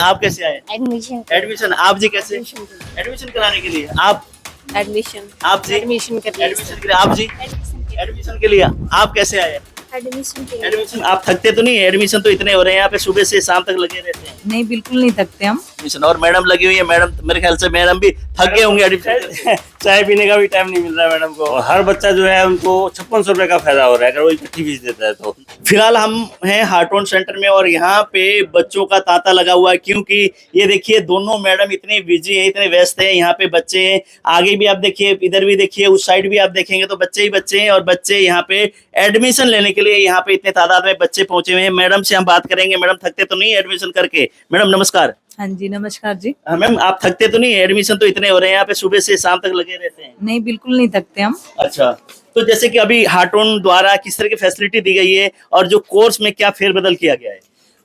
आप कैसे आए? एडमिशन एडमिशन आप जी कैसे? एडमिशन कराने के लिए आप एडमिशन आप जी एडमिशन कर लिया एडमिशन के लिए आप जी एडमिशन के लिए आप कैसे आए? एडमिशन के एडमिशन आप थकते तो नहीं है? एडमिशन तो इतने हो रहे हैं यहाँ पे, सुबह से शाम तक लगे रहते हैं नहीं, बिल्कुल नहीं थकते हम। एडमिशन। और मैडम लगी हुई है, मैडम मेरे ख्याल से मैडम भी थक गए होंगे एडमिशन। चाय पीने का भी टाइम नहीं मिल रहा है मैडम को। और हर बच्चा जो है उनको 5600 रुपए का फायदा हो रहा है अगर वो इकट्ठी फीस देता है तो। फिलहाल हम हैं हार्टोन सेंटर में और यहाँ पे बच्चों का तांता लगा हुआ है, क्योंकि ये देखिए दोनों मैडम इतने बिजी हैं, इतने व्यस्त हैं। यहाँ पे बच्चे हैं, आगे भी आप देखिए, इधर भी देखिए, उस साइड भी आप देखेंगे तो बच्चे ही बच्चे हैं। और बच्चे यहाँ पे एडमिशन लेने के लिए यहाँ पे इतने तादाद में बच्चे पहुंचे हुए हैं। मैडम से हम बात करेंगे, मैडम थकते तो नहीं एडमिशन करके? मैडम नमस्कार। हाँ जी, नमस्कार जी। हाँ मैम, आप थकते तो नहीं है? एडमिशन तो इतने हो रहे हैं यहाँ पे, सुबह से शाम तक लगे रहते हैं। नहीं, बिल्कुल नहीं थकते हम। अच्छा, तो जैसे कि अभी हार्टोन द्वारा किस तरह की फैसिलिटी दी गई है और जो कोर्स में क्या फेरबदल किया गया है?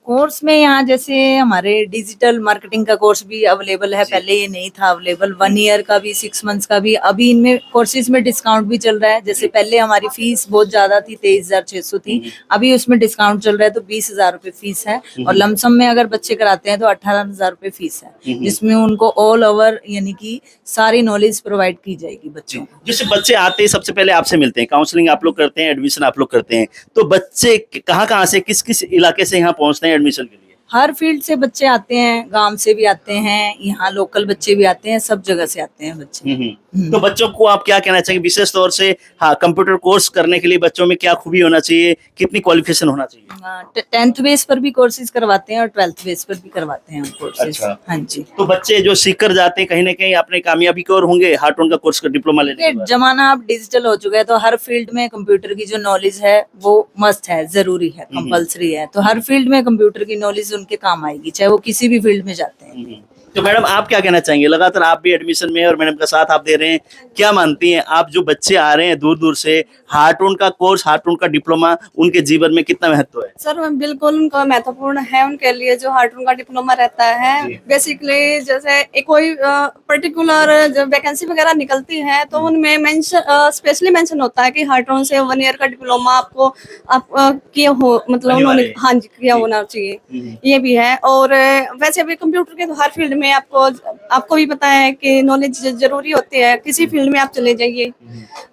कोर्स में यहाँ जैसे हमारे डिजिटल मार्केटिंग का कोर्स भी अवेलेबल है, पहले ये नहीं था अवेलेबल। 1 ईयर का भी, 6 मंथ्स का भी। अभी इनमें कोर्सेज में डिस्काउंट भी चल रहा है। जैसे पहले हमारी फीस बहुत ज्यादा थी, 23,600 थी, अभी उसमें डिस्काउंट चल रहा है तो 20,000 रुपए फीस है। और लमसम में अगर बच्चे कराते हैं तो 18,000 रुपए फीस है, जिसमें उनको ऑल ओवर यानी कि सारी नॉलेज प्रोवाइड की जाएगी बच्चों को। जैसे बच्चे आते हैं सबसे पहले आपसे मिलते हैं, काउंसलिंग आप लोग करते हैं, एडमिशन आप लोग करते हैं, तो बच्चे कहाँ से, किस किस इलाके से यहाँ पहुँचते हैं एडमिशन के लिए? हर फील्ड से बच्चे आते हैं, गांव से भी आते हैं, यहाँ लोकल बच्चे भी आते हैं, सब जगह से आते हैं बच्चे। तो बच्चों को आप क्या कहना चाहिए विशेष तौर से? हाँ, कंप्यूटर कोर्स करने के लिए बच्चों में क्या खूबी होना चाहिए, कितनी क्वालिफिकेशन होना चाहिए? 10th बेस पर भी कोर्सेज करवाते हैं और 12th बेस पर भी करवाते हैं हम कोर्सेज। अच्छा। हाँ जी। तो बच्चे जो सीख कर जाते हैं कहीं ना कहीं अपने कामयाबी की ओर होंगे हार्टोन का कोर्स का डिप्लोमा लेने के बाद? जमाना अब डिजिटल हो चुका है तो हर फील्ड में कंप्यूटर की जो नॉलेज है वो मस्ट है, जरूरी है, कंपलसरी है। तो हर फील्ड में कंप्यूटर की नॉलेज उनके काम आएगी, चाहे वो किसी भी फील्ड में जाते हैं। तो मैडम आप क्या कहना चाहेंगे? लगातार आप भी एडमिशन में और मैडम का साथ आप दे रहे हैं, क्या मानती हैं आप जो बच्चे आ रहे हैं दूर दूर से, हार्टोन का कोर्स, हार्टोन का डिप्लोमा उनके जीवन में कितना महत्व है? सर बिल्कुल उनका महत्वपूर्ण है उनके लिए जो हार्टून का डिप्लोमा रहता है। बेसिकली जैसे एक कोई पर्टिकुलर जो वैकेंसी वगैरह निकलती है तो उनमें मेंशन स्पेशली मेंशन होता है कि हार्टून से 1 ईयर का डिप्लोमा आपको किया हो, मतलब उन्होंने हाँ जी किया होना चाहिए, ये भी है। और वैसे भी कंप्यूटर के तो हर फील्ड में आपको भी पता है कि नॉलेज जरूरी होती है, किसी फील्ड में आप चले जाइए।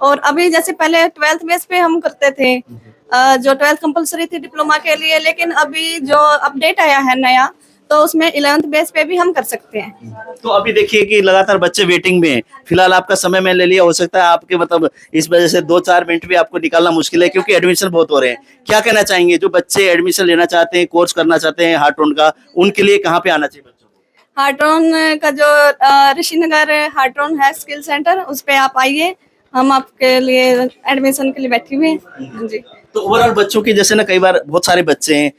और अभी जैसे पहले 12th बेस पे हम करते थे, जो 12th कंपलसरी थी डिप्लोमा के लिए, लेकिन अभी जो अपडेट आया है नया तो उसमें 11th बेस पे भी हम कर सकते हैं। तो अभी देखिए कि लगातार बच्चे वेटिंग में हैं। फिलहाल आपका समय मैं ले लिया, हो सकता है आपके मतलब इस वजह से 2-4 मिनट भी आपको निकालना मुश्किल है क्योंकि एडमिशन बहुत हो रहे हैं। क्या कहना चाहेंगे जो बच्चे एडमिशन लेना चाहते हैं, कोर्स करना चाहते हैं हार्टोन का, उनके लिए कहाँ पे आना चाहिए बच्चों को? हार्टोन का जो ऋषिनगर हार्टोन है स्किल सेंटर, उस पे आप आइए, हम आपके लिए एडमिशन के लिए बैठे हुए हैं जी। तो ओवरऑल बच्चों की जैसे ना कई बार बहुत सारे बच्चे हैं,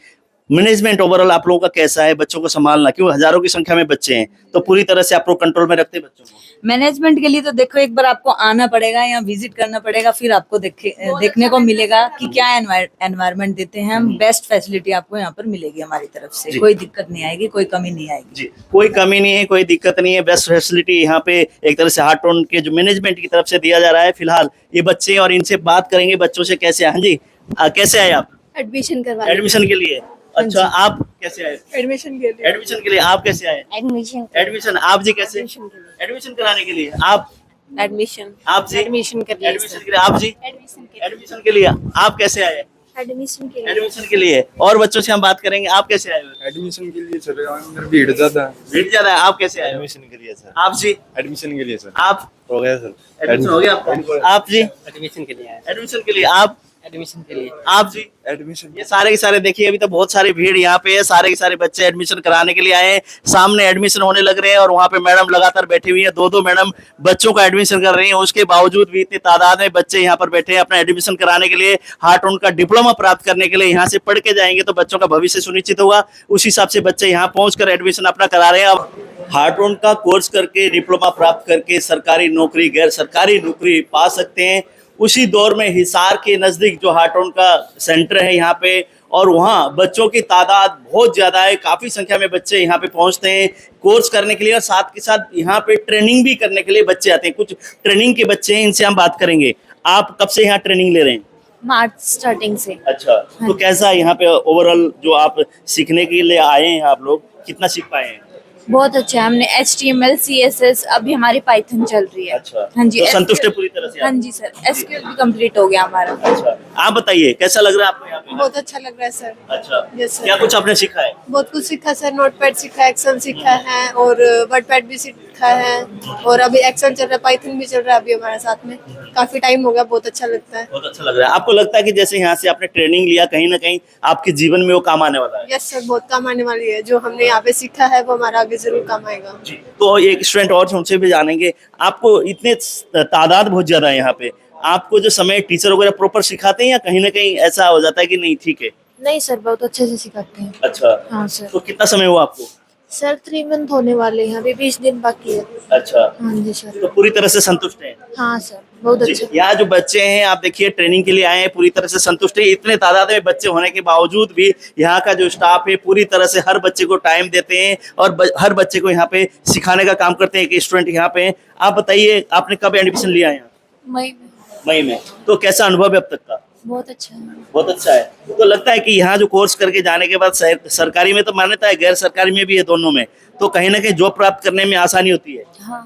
मैनेजमेंट ओवरऑल आप लोगों का कैसा है बच्चों को संभालना? क्यों हजारों की संख्या में बच्चे हैं, तो पूरी तरह से आप लोग कंट्रोल में रखते हैं बच्चों को? मैनेजमेंट के लिए तो देखो, एक बार आपको आना पड़ेगा या विजिट करना पड़ेगा, फिर आपको देखने को मिलेगा कि क्या एनवायरनमेंट देते हैं हम। बेस्ट फैसिलिटी आपको यहाँ पर मिलेगी हमारी तरफ से, कोई दिक्कत नहीं आएगी, कोई कमी नहीं आएगी जी। कोई कमी नहीं है, कोई दिक्कत नहीं है, बेस्ट फैसिलिटी यहाँ पे एक तरह से हार्टोन के जो मैनेजमेंट की तरफ से दिया जा रहा है। फिलहाल ये बच्चे और इनसे बात करेंगे बच्चों से कैसे। हाँ जी, कैसे आए आप? एडमिशन करवा एडमिशन के लिए। अच्छा, आप कैसे आए? एडमिशन के लिए। एडमिशन के लिए आप कैसे आए? एडमिशन आप जी कैसे? एडमिशन कराने के लिए आप एडमिशन आप जी एडमिशन कर लिया एडमिशन के लिए आप जी एडमिशन के लिए आप कैसे आए? एडमिशन के एडमिशन के लिए। और बच्चों से हम बात करेंगे, आप कैसे आए? एडमिशन के लिए चले अंदर भीड़ ज्यादा है। भीड़ ज्यादा है, आप कैसे आए? एडमिशन के लिए सर। आप जी एडमिशन के लिए सर। आप हो गया सर। एडमिशन हो गया आपका? आप जी एडमिशन के लिए एडमिशन के लिए। आप एडमिशन के लिए आप जी एडमिशन ये सारे के सारे देखिए, अभी तो बहुत सारी भीड़ यहाँ पे है, सारे के सारे बच्चे एडमिशन कराने के लिए आए हैं। सामने एडमिशन होने लग रहे हैं और वहाँ पे मैडम लगातार बैठी हुई है, 2-2 मैडम बच्चों का एडमिशन कर रही हैं। उसके बावजूद भी इतनी तादाद में बच्चे यहाँ पर बैठे हैं अपना एडमिशन कराने के लिए, हार्टोन का डिप्लोमा प्राप्त करने के लिए। यहाँ से पढ़ के जाएंगे तो बच्चों का भविष्य सुनिश्चित होगा, उस हिसाब से बच्चे यहाँ पहुंचकर एडमिशन अपना करा रहे हैं। अब हार्टोन का कोर्स करके, डिप्लोमा प्राप्त करके सरकारी नौकरी, गैर सरकारी नौकरी पा सकते हैं। उसी दौर में हिसार के नजदीक जो हार्टोन का सेंटर है यहाँ पे, और वहाँ बच्चों की तादाद बहुत ज़्यादा है, काफ़ी संख्या में बच्चे यहाँ पे पहुँचते हैं कोर्स करने के लिए, और साथ के साथ यहाँ पे ट्रेनिंग भी करने के लिए बच्चे आते हैं। कुछ ट्रेनिंग के बच्चे हैं, इनसे हम बात करेंगे। आप कब से यहाँ ट्रेनिंग ले रहे हैं? मार्च स्टार्टिंग से। अच्छा, तो कैसा यहाँ पे ओवरऑल जो आप सीखने के लिए आए हैं आप लोग, कितना सीख पाए हैं? बहुत अच्छा है। हमने HTML CSS, अभी हमारी पाइथन चल रही है। अच्छा, हाँ जी, तो संतुष्ट है SQL पूरी तरह से हाँ आप? जी सर, SQL भी कंप्लीट हो गया हमारा। अच्छा, आप बताइए कैसा लग रहा है आपको यहाँ पे? बहुत अच्छा लग रहा है सर। अच्छा, Yes, sir. क्या कुछ आपने सीखा है? बहुत कुछ सीखा सर, नोटपैड सीखा, एक्सेल सीखा है और वर्डपैड भी सीखा है और अभी एक्सेल चल रहा है, पाइथन भी चल रहा है अभी हमारे साथ में। काफी टाइम हो गया, बहुत अच्छा लगता है। बहुत अच्छा लग रहा है। आपको लगता है कि जैसे यहाँ से आपने ट्रेनिंग लिया कहीं ना कहीं आपके जीवन में वो काम आने वाला है? यस सर, बहुत काम आने वाली है। जो हमने यहाँ पे सीखा है वो हमारा आगे जरूर काम आएगा। जी, तो एक स्टूडेंट और उनसे भी जानेंगे। आपको इतने तादाद बहुत ज्यादा है यहाँ पे, आपको जो समय टीचर वगैरह प्रॉपर सिखाते हैं या कहीं ना कहीं ऐसा हो जाता है कि नहीं ठीक है? नहीं सर, बहुत अच्छे से सिखाते हैं। अच्छा, हाँ सर। तो कितना समय हुआ आपको? सर 3 मंथ होने वाले हैं, अभी 20 दिन बाकी है। अच्छा, हाँ जी सर। तो पूरी तरह से संतुष्ट हैं? हाँ सर, बहुत जी, अच्छा। यहाँ जो बच्चे हैं आप देखिए ट्रेनिंग के लिए आए हैं, पूरी तरह से संतुष्ट है। इतने तादाद में बच्चे होने के बावजूद भी यहाँ का जो स्टाफ है पूरी तरह से हर बच्चे को टाइम देते हैं और हर बच्चे को यहाँ पे सिखाने का काम करते हैं। एक स्टूडेंट यहाँ पे हैं। आप बताइए आपने कब एडमिशन लिया है यहाँ? मई में। मई में। तो कैसा अनुभव है अब तक का? बहुत अच्छा है। बहुत अच्छा है। तो लगता है कि यहाँ जो कोर्स करके जाने के बाद सरकारी में तो मान्यता है, गैर सरकारी में भी है, दोनों में तो कहीं ना कहीं जॉब प्राप्त करने में आसानी होती है। हाँ,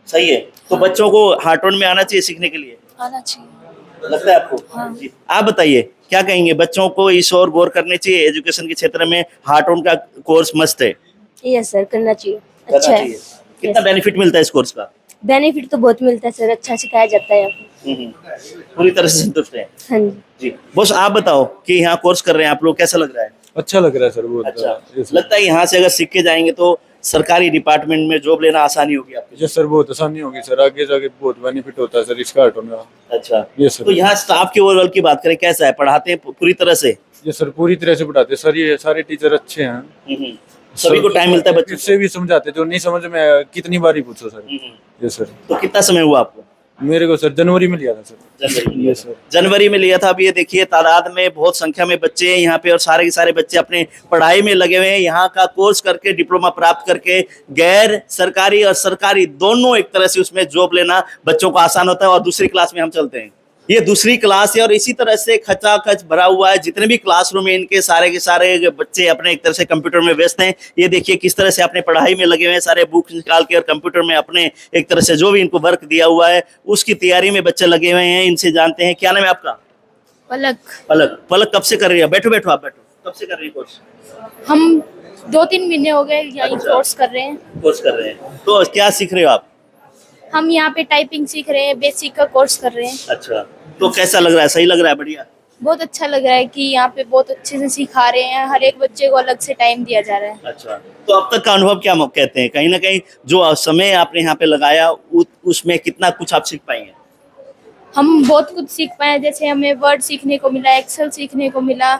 सही है। तो बच्चों को हार्टोन में आना चाहिए सीखने के लिए, आना चाहिए। लगता है आपको? हाँ। जी। आप बताइए क्या कहेंगे, बच्चों को इस और गौर करने चाहिए? एजुकेशन के क्षेत्र में हार्टोन का कोर्स मस्त है, यस सर, करना चाहिए। करना अच्छा है। चाहिए। कितना बेनिफिट मिलता है इस कोर्स का? बेनिफिट तो बहुत मिलता है सर, अच्छा सिखाया जाता है यहाँ पे। पूरी तरह से संतुष्ट है? हाँ जी। जी बॉस, आप बताओ कि यहाँ कोर्स कर रहे हैं आप लोग, कैसा लग रहा है? अच्छा लग रहा है सर, बहुत अच्छा, Yes, लगता है यहाँ से अगर सीख के जाएंगे तो सरकारी डिपार्टमेंट में जॉब लेना आसानी होगी आपके? यस सर, बहुत आसानी होगी सर, आगे जाके बहुत बेनिफिट होता है सर इसका हार्टोन का। अच्छा, यस सर। तो यहाँ स्टाफ के ओवरऑल की बात करें, कैसा है? पढ़ाते हैं पूरी तरह से? यस सर, पूरी तरह से पढ़ाते हैं सर, ये सारे टीचर अच्छे हैं। हम्म। सभी को टाइम मिलता है बच्चों इससे भी समझाते, जो नहीं समझ में आया कितनी बार ही पूछो सर। को? Yes sir. तो कितना समय हुआ आपको? मेरे को सर जनवरी में लिया था सर। जनवरी में? Yes sir. जनवरी में लिया था। अब ये देखिए तादाद में बहुत संख्या में बच्चे हैं यहाँ पे और सारे के सारे बच्चे अपने पढ़ाई में लगे हुए हैं। यहाँ का कोर्स करके डिप्लोमा प्राप्त करके गैर सरकारी और सरकारी दोनों एक तरह से उसमें जॉब लेना बच्चों को आसान होता है। और दूसरी क्लास में हम चलते हैं, ये दूसरी क्लास है और इसी तरह से खचाखच भरा हुआ है। जितने भी क्लासरूम है इनके सारे के सारे बच्चे अपने एक तरह से कंप्यूटर में व्यस्त हैं। ये देखिए किस तरह से अपने पढ़ाई में लगे हुए हैं, सारे बुक निकाल के और कंप्यूटर में अपने एक तरह से जो भी इनको वर्क दिया हुआ है उसकी तैयारी में बच्चे लगे हुए हैं। इनसे जानते हैं, क्या नाम है आपका? पलक। पलक। पलक कब से कर रही है? बैठो बैठो, आप बैठो। कब से कर रही है कोर्स? हम 2-3 महीने हो गए यही अच्छा। कोर्स कर रहे हैं। कोर्स कर रहे हैं, तो क्या सीख रहे हो आप? हम यहाँ पे टाइपिंग सीख रहे हैं, बेसिक का कोर्स कर रहे हैं। अच्छा, तो कैसा लग रहा है? सही लग रहा है? बढ़िया। बहुत अच्छा लग रहा है कि यहाँ पे बहुत अच्छे से सिखा रहे हैं, हर एक बच्चे को अलग से टाइम दिया जा रहा है। अच्छा, तो अब तक का अनुभव क्या कहते हैं? कहीं ना कहीं जो समय आपने यहाँ पे लगाया उसमें कितना कुछ आप सीख पाएंगे? हम बहुत कुछ सीख पाए, जैसे हमें वर्ड सीखने को मिला, एक्सेल सीखने को मिला,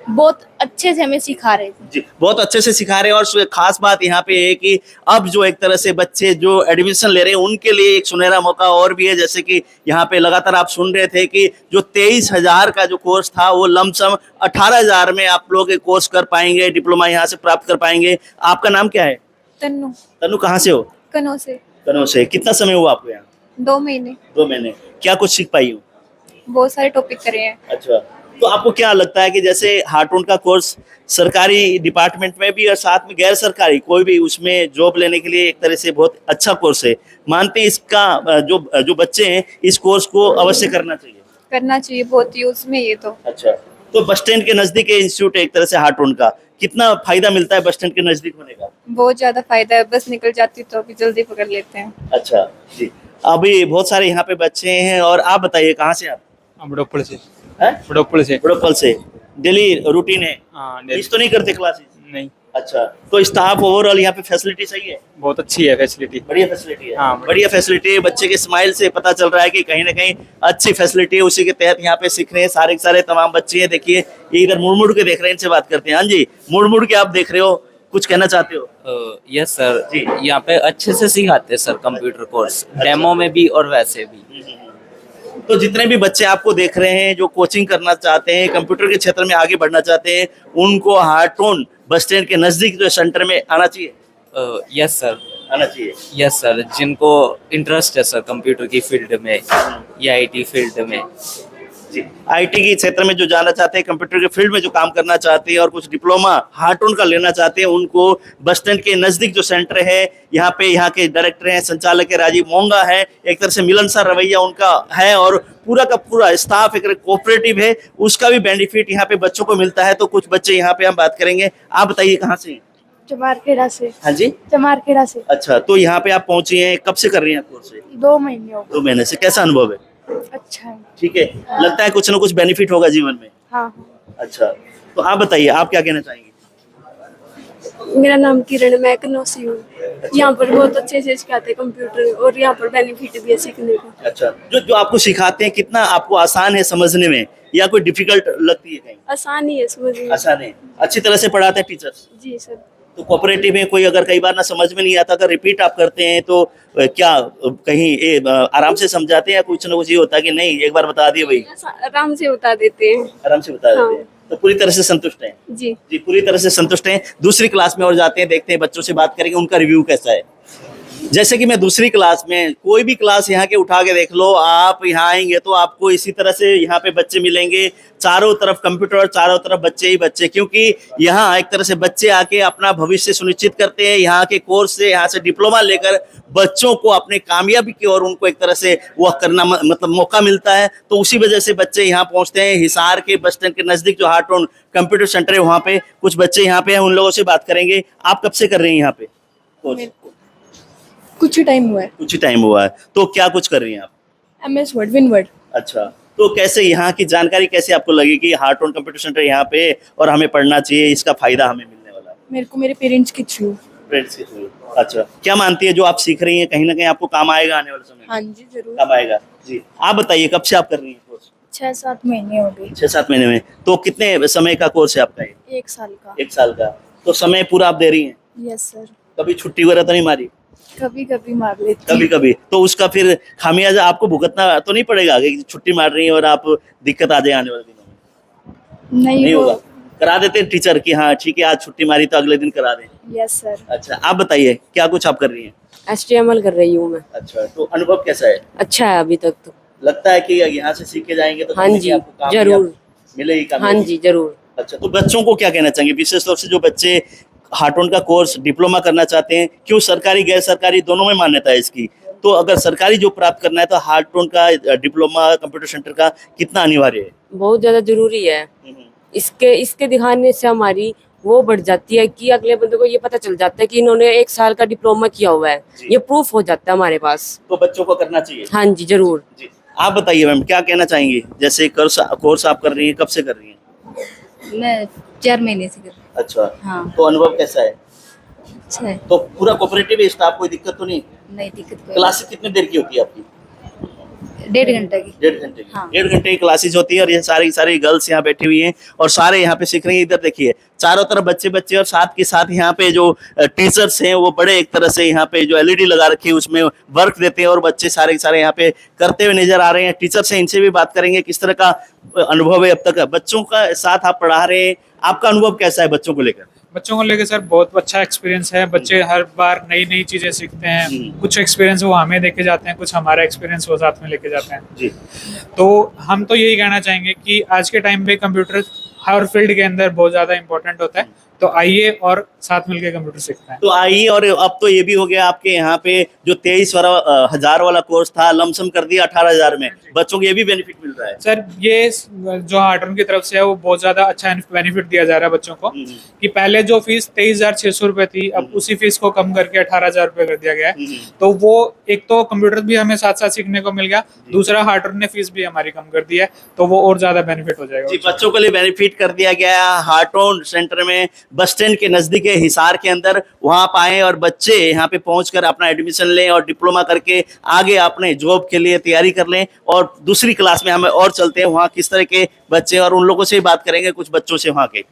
बहुत अच्छे से हमें सिखा रहे थे। जी, बहुत अच्छे से सिखा रहे हैं। और खास बात यहाँ पे है कि अब जो एक तरह से बच्चे जो एडमिशन ले रहे हैं उनके लिए एक सुनहरा मौका और भी है। जैसे कि यहाँ पे लगातार आप सुन रहे थे कि जो 23,000 का जो कोर्स था वो लमसम 18,000 में आप लोग कोर्स कर पाएंगे, डिप्लोमा यहाँ से प्राप्त कर पाएंगे। आपका नाम क्या है? तन्नू। तनु, कहाँ से हो? कनो से। कनौज से। कितना समय हुआ आपको यहाँ? 2 महीने। 2 महीने। क्या कुछ सीख पाई हो? बहुत सारे टॉपिक करे हैं। अच्छा, तो आपको क्या लगता है कि जैसे हार्टोन का कोर्स सरकारी डिपार्टमेंट में भी और साथ में गैर सरकारी कोई भी उसमें जॉब लेने के लिए एक तरह से बहुत अच्छा कोर्स है, मानते हैं इसका जो बच्चे हैं इस कोर्स को अवश्य करना चाहिए? करना चाहिए, बहुत यूज में ये तो। अच्छा, तो बस स्टैंड के नजदीक इंस्टीट्यूट है एक तरह से हार्टोन का, कितना फायदा मिलता है बस स्टैंड के नजदीक होने का? बहुत ज्यादा फायदा है, बस निकल जाती तो अभी जल्दी पकड़ लेते हैं। अच्छा जी, अभी बहुत सारे यहाँ पे बच्चे हैं। और आप बताइए कहाँ से आप? बड़ोपल से। हैं? बड़ोपल से। बड़ोपल से। डेली रूटीन है? हाँ, मिस तो नहीं करते क्लासेस? नहीं, अच्छा, तो स्टाफ ओवरऑल यहाँ पे फैसिलिटी सही है? बहुत अच्छी है फैसिलिटी। बढ़िया फैसिलिटी है। हाँ, बढ़िया फैसिलिटी है। बच्चे के स्माइल से पता चल रहा है कि कहीं ना कहीं अच्छी फैसिलिटी है, उसी के तहत यहाँ पे सीख रहे हैं सारे के सारे तमाम बच्चे हैं। देखिए ये इधर मुड़ मुड़ के देख रहे हैं, इनसे बात करते हैं। हाँ जी, मुड़ मुड़ के आप देख रहे हो, कुछ कहना चाहते हो? यस सर, जी। यहाँ पे अच्छे से सिखाते हैं सर कंप्यूटर कोर्स, डेमो में भी और वैसे भी। तो जितने भी बच्चे आपको देख रहे हैं जो कोचिंग करना चाहते हैं, कंप्यूटर के क्षेत्र में आगे बढ़ना चाहते हैं, उनको हार्टोन बस स्टैंड के नजदीक जो सेंटर में आना चाहिए? यस सर, आना चाहिए। यस सर, जिनको इंटरेस्ट है सर कंप्यूटर की फील्ड में या IT फील्ड में। जी, आईटी के क्षेत्र में जो जाना चाहते हैं, कंप्यूटर के फील्ड में जो काम करना चाहते हैं और कुछ डिप्लोमा हार्टोन का लेना चाहते हैं, उनको बस स्टैंड के नजदीक जो सेंटर है, यहाँ पे यहाँ के डायरेक्टर हैं, संचालक है राजीव मोंगा है, एक तरह से मिलनसार रवैया उनका है और पूरा का पूरा स्टाफ एक कोऑपरेटिव है, उसका भी बेनिफिट यहाँ पे बच्चों को मिलता है। तो कुछ बच्चे यहाँ पे हम बात करेंगे। आप बताइए कहाँ से हैं? चमारखेड़ा से। हाँ जी, चमारखेड़ा से। अच्छा, तो यहाँ पे आप पहुंचे हैं, कब से कर रही हैं कोर्स? 2 महीने हो 2 महीने से। कैसा अनुभव है? गए। अच्छा है। ठीक है, लगता है कुछ ना कुछ बेनिफिट होगा जीवन में। हाँ। अच्छा, तो आप बताइए, आप क्या कहना चाहेंगे? मेरा नाम किरण, मैं कनौसी हूँ। यहाँ पर बहुत अच्छे से सिखाते हैं कंप्यूटर और यहाँ पर बेनिफिट भी है सीखने को। अच्छा, जो जो आपको सिखाते हैं कितना आपको आसान है समझने में या कोई डिफिकल्ट लगती है कहीं? आसान ही है समझ में। आसान है, अच्छी तरह से पढ़ाते हैं टीचर्स। जी सर। तो कोऑपरेटिव में कोई अगर कई बार ना समझ में नहीं आता, अगर रिपीट आप करते हैं तो क्या कहीं आराम से समझाते हैं या कुछ ना कुछ ये होता है कि नहीं एक बार बता दिए भाई? आराम से बता देते हैं। आराम से बता देते हैं, तो पूरी तरह से संतुष्ट हैं? जी। जी, पूरी तरह से संतुष्ट हैं। दूसरी क्लास में और जाते हैं, देखते हैं, बच्चों से बात करेंगे उनका रिव्यू कैसा है। जैसे कि मैं दूसरी क्लास में, कोई भी क्लास यहाँ के उठा के देख लो, आप यहाँ आएंगे तो आपको इसी तरह से यहाँ पे बच्चे मिलेंगे, चारों तरफ कंप्यूटर और चारों तरफ बच्चे ही बच्चे, क्योंकि यहाँ एक तरह से बच्चे आके अपना भविष्य सुनिश्चित करते हैं। यहाँ के कोर्स से, यहाँ से डिप्लोमा लेकर बच्चों को अपने कामयाबी की ओर उनको एक तरह से वह करना मतलब मौका मिलता है। तो उसी वजह से बच्चे यहाँ पहुँचते हैं। हिसार के बस स्टैंड के नजदीक जो हार्टोन कंप्यूटर सेंटर है, वहाँ पे कुछ बच्चे यहाँ पे हैं, उन लोगों से बात करेंगे। आप कब से कर रहे हैं यहाँ पे कोर्स? कुछ ही टाइम हुआ है। कुछ टाइम हुआ है, तो क्या कुछ कर रही हैं आप? MS word, windward. अच्छा, तो कैसे यहाँ की जानकारी कैसे आपको लगी कि हार्टोन कंप्यूटर सेंटर यहाँ पे और हमें पढ़ना चाहिए, इसका फायदा हमें मिलने वाला है? मेरे को मेरे पेरेंट्स के थ्रू। फ्रेंड्स के थ्रू। अच्छा, क्या मानती है जो आप सीख रही हैं कहीं ना कहीं आपको काम आएगा आने वाले समय में? हाँ जी जरूर। काम आएगा। जी, आप बताइए कब से आप कर रही हैं कोर्स? 6-7 महीने हो गए। 6-7 महीने में। तो कितने समय का कोर्स है आपका ये? 1 साल का। 1 साल का। तो समय पूरा आप दे रही हैं? Yes sir. कभी छुट्टी वगैरह तो नहीं मारी? कभी कभी मार लेती कभी कभी। तो उसका फिर खामियाजा आपको भुगतना तो नहीं पड़ेगा कि छुट्टी मार रही है और आप दिक्कत आ जाए आने वाले दिनों में? नहीं होगा, करा देते हैं टीचर कि हाँ ठीक है आज छुट्टी मारी तो अगले दिन करा दें। Yes sir. अच्छा, आप बताइए क्या कुछ आप कर रही हैं? HTML कर रही हूँ मैं। अच्छा, तो अनुभव कैसा है? अच्छा है अभी तक तो। लगता है कि यहाँ से सीख के जाएंगे तो हाँ कहीं जी, आपको काम जरूर मिलेगी काम? हाँ जी जरूर। अच्छा, तो बच्चों को क्या कहना चाहेंगे, विशेष तौर से जो बच्चे हार्टोन का कोर्स डिप्लोमा करना चाहते हैं? क्यों सरकारी गैर सरकारी दोनों में मान्यता है इसकी, तो अगर सरकारी जो प्राप्त करना है तो हार्टोन का डिप्लोमा कंप्यूटर सेंटर का कितना अनिवार्य है? बहुत ज्यादा जरूरी है। इसके दिखाने से हमारी वो बढ़ जाती है कि अगले बंदे को ये पता चल जाता है कि इन्होंने 1 साल का डिप्लोमा किया हुआ है, ये प्रूफ हो जाता है हमारे पास। तो बच्चों को करना चाहिए। हाँ जी जरूर। जी, आप बताइए मैम क्या कहना चाहेंगे, जैसे कोर्स आप कर रही हैं, कब से कर रही हैं? मैं 4 महीने से कर रही हूँ। अच्छा, हाँ। तो अनुभव कैसा है? अच्छा है। तो पूरा कोऑपरेटिव स्टाफ, कोई दिक्कत तो नहीं? नहीं दिक्कत कोई। क्लासेस कितने देर की होती है आपकी? 1.5 घंटे की। 1.5 घंटे की। हाँ। 1.5 घंटे की क्लासेस होती है और ये सारी सारी गर्ल्स यहाँ बैठी हुई हैं और सारे यहाँ पे सीख रही हैं। इधर देखिए चारों तरफ बच्चे बच्चे और साथ के साथ यहाँ पे जो टीचर्स हैं वो बड़े एक तरह से यहाँ पे जो LED लगा रखी है उसमें वर्क देते हैं और बच्चे सारे सारे यहाँ पे करते हुए नजर आ रहे हैं। टीचर से इनसे भी बात करेंगे किस तरह का अनुभव है अब तक। बच्चों का साथ आप पढ़ा रहे हैं, आपका अनुभव कैसा है बच्चों को लेकर? बच्चों को लेके सर बहुत अच्छा एक्सपीरियंस है। बच्चे हर बार नई नई चीजें सीखते हैं। कुछ एक्सपीरियंस वो हमें लेके जाते हैं, कुछ हमारा एक्सपीरियंस वो साथ में लेके जाते हैं। जी, तो हम तो यही कहना चाहेंगे कि आज के टाइम पे कंप्यूटर हर फील्ड के अंदर बहुत ज्यादा इंपॉर्टेंट होता है, तो आइए और साथ मिलकर कंप्यूटर सीखते हैं। तो आइए, और अब तो ये भी हो गया आपके यहाँ पे जो 23,000 वाला कोर्स था लमसम कर दिया 18,000 में, बच्चों को ये भी बेनिफिट मिल रहा है। सर ये जो हार्टोन की तरफ से है वो बहुत ज्यादा अच्छा बेनिफिट दिया जा रहा है बच्चों को, कि पहले जो फीस 23,600 रुपए थी अब उसी फीस को कम करके 18,000 रुपए कर दिया गया है। तो वो एक तो कंप्यूटर भी हमें साथ साथ सीखने को मिल गया, दूसरा हार्टोन ने फीस भी हमारी कम कर दी है, तो वो और ज्यादा बेनिफिट हो जाएगा। जी, बच्चों के लिए बेनिफिट कर दिया गया है। हार्टोन सेंटर में बस स्टैंड के नजदीक है, हिसार के अंदर, वहां आप आए और बच्चे यहाँ पे पहुंचकर अपना एडमिशन लें और डिप्लोमा करके आगे अपने जॉब के लिए तैयारी कर लें। और दूसरी क्लास में हमें और चलते हैं वहाँ किस तरह के बच्चे, और उन लोगों से बात करेंगे कुछ बच्चों से वहाँ के।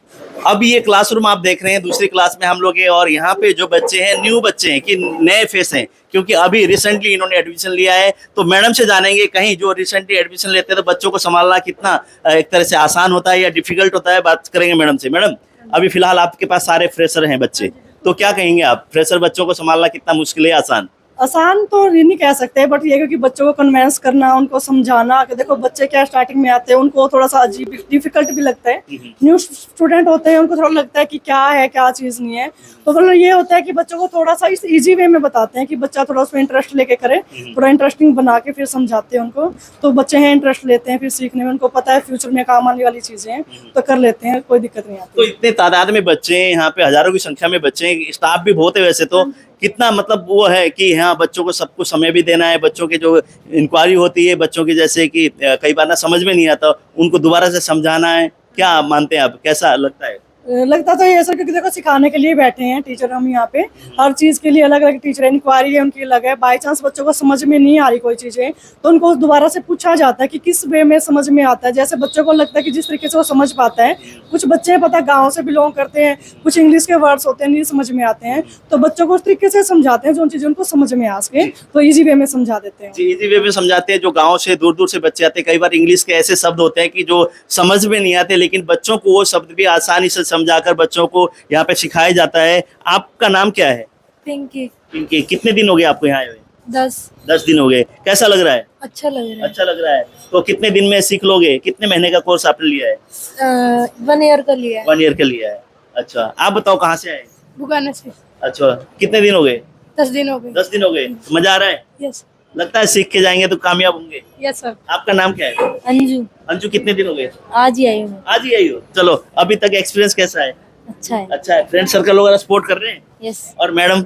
अब ये क्लासरूम आप देख रहे हैं, दूसरी क्लास में हम लोग हैं और यहाँ पे जो बच्चे हैं न्यू बच्चे हैं कि नए फेस हैं, क्योंकि अभी रिसेंटली इन्होंने एडमिशन लिया है। तो मैडम से जानेंगे कहीं जो रिसेंटली एडमिशन लेते हैं तो बच्चों को संभालना कितना एक तरह से आसान होता है या डिफिकल्ट होता है, बात करेंगे मैडम से। मैडम, अभी फिलहाल आपके पास सारे फ्रेशर हैं बच्चे, तो क्या कहेंगे आप, फ्रेशर बच्चों को संभालना कितना मुश्किल है आसान? आसान तो ये नहीं कह सकते, बट ये है कि बच्चों को कन्वेंस करना, उनको समझाना कि देखो बच्चे क्या स्टार्टिंग में आते हैं, उनको थोड़ा सा अजीब डिफिकल्ट भी लगता है। न्यू स्टूडेंट होते हैं, उनको थोड़ा लगता है कि क्या है क्या चीज़ नहीं है, तो मतलब ये होता है कि बच्चों को थोड़ा सा इस इजी वे में बताते हैं कि बच्चा थोड़ा उसमें इंटरेस्ट लेके करे, थोड़ा इंटरेस्टिंग बना के फिर समझाते हैं उनको, तो बच्चे हैं इंटरेस्ट लेते हैं फिर सीखने में, उनको पता है फ्यूचर में काम आने वाली चीज़ें हैं तो कर लेते हैं, कोई दिक्कत नहीं आती। तो इतने तादाद में बच्चे हैं यहाँ पे, हजारों की संख्या में बच्चे हैं, स्टाफ भी बहुत है वैसे तो, कितना मतलब वो है कि हाँ बच्चों को सब कुछ समय भी देना है, बच्चों की जो इंक्वायरी होती है बच्चों की, जैसे कि कई बार ना समझ में नहीं आता, उनको दोबारा से समझाना है, क्या मानते हैं आप, कैसा लगता है? लगता तो ये सर, क्योंकि देखो सिखाने के लिए बैठे हैं टीचर हम यहाँ पे, हर चीज़ के लिए अलग अलग टीचर, इंक्वायरी है उनकी अलग है, बाई चांस बच्चों को समझ में नहीं आ रही कोई चीज़ें तो उनको दोबारा से पूछा जाता है कि किस वे में समझ में आता है, जैसे बच्चों को लगता है कि जिस तरीके से वो समझ पाता है। कुछ बच्चे पता गाँव से बिलोंग करते हैं, कुछ इंग्लिश के वर्ड्स होते हैं नहीं समझ में आते हैं, तो बच्चों को उस तरीके से समझाते हैं जो चीज़ें उनको समझ में आ सके, तो ईजी वे में समझा देते हैं। जी, इजी वे में समझाते हैं। जो गांव से दूर दूर से बच्चे आते हैं, कई बार इंग्लिश के ऐसे शब्द होते हैं कि जो समझ में नहीं आते, लेकिन बच्चों को वो शब्द भी आसानी से समझाकर बच्चों को यहाँ पे सिखाया जाता है। आपका नाम क्या है? पिंकी। पिंकी, कितने दिन हो गए आपको यहाँ आए हुए? 10 दिन हो गए। कैसा लग रहा है? अच्छा लग रहा अच्छा लग रहा है। तो कितने दिन में सीख लोगे? कितने महीने का कोर्स आपने लिया है? है। 1 ईयर का लिया है। 1 ईयर का लिया है। अच्छा, आप बताओ कहाँ से आए? बुगाना से। अच्छा, कितने दिन हो गए? 10 दिन हो गए। 10 दिन हो गए। मजा आ रहा है? यस लगता है सीख के जाएंगे तो कामयाब होंगे। Yes sir. आपका नाम क्या है? अंजू। अंजू, कितने दिन हो गए? आज ही आई हूँ। आज ही आई हो? चलो, अभी तक एक्सपीरियंस कैसा है? अच्छा है। अच्छा है। फ्रेंड सर्कल वगैरह सपोर्ट कर रहे हैं? यस और मैडम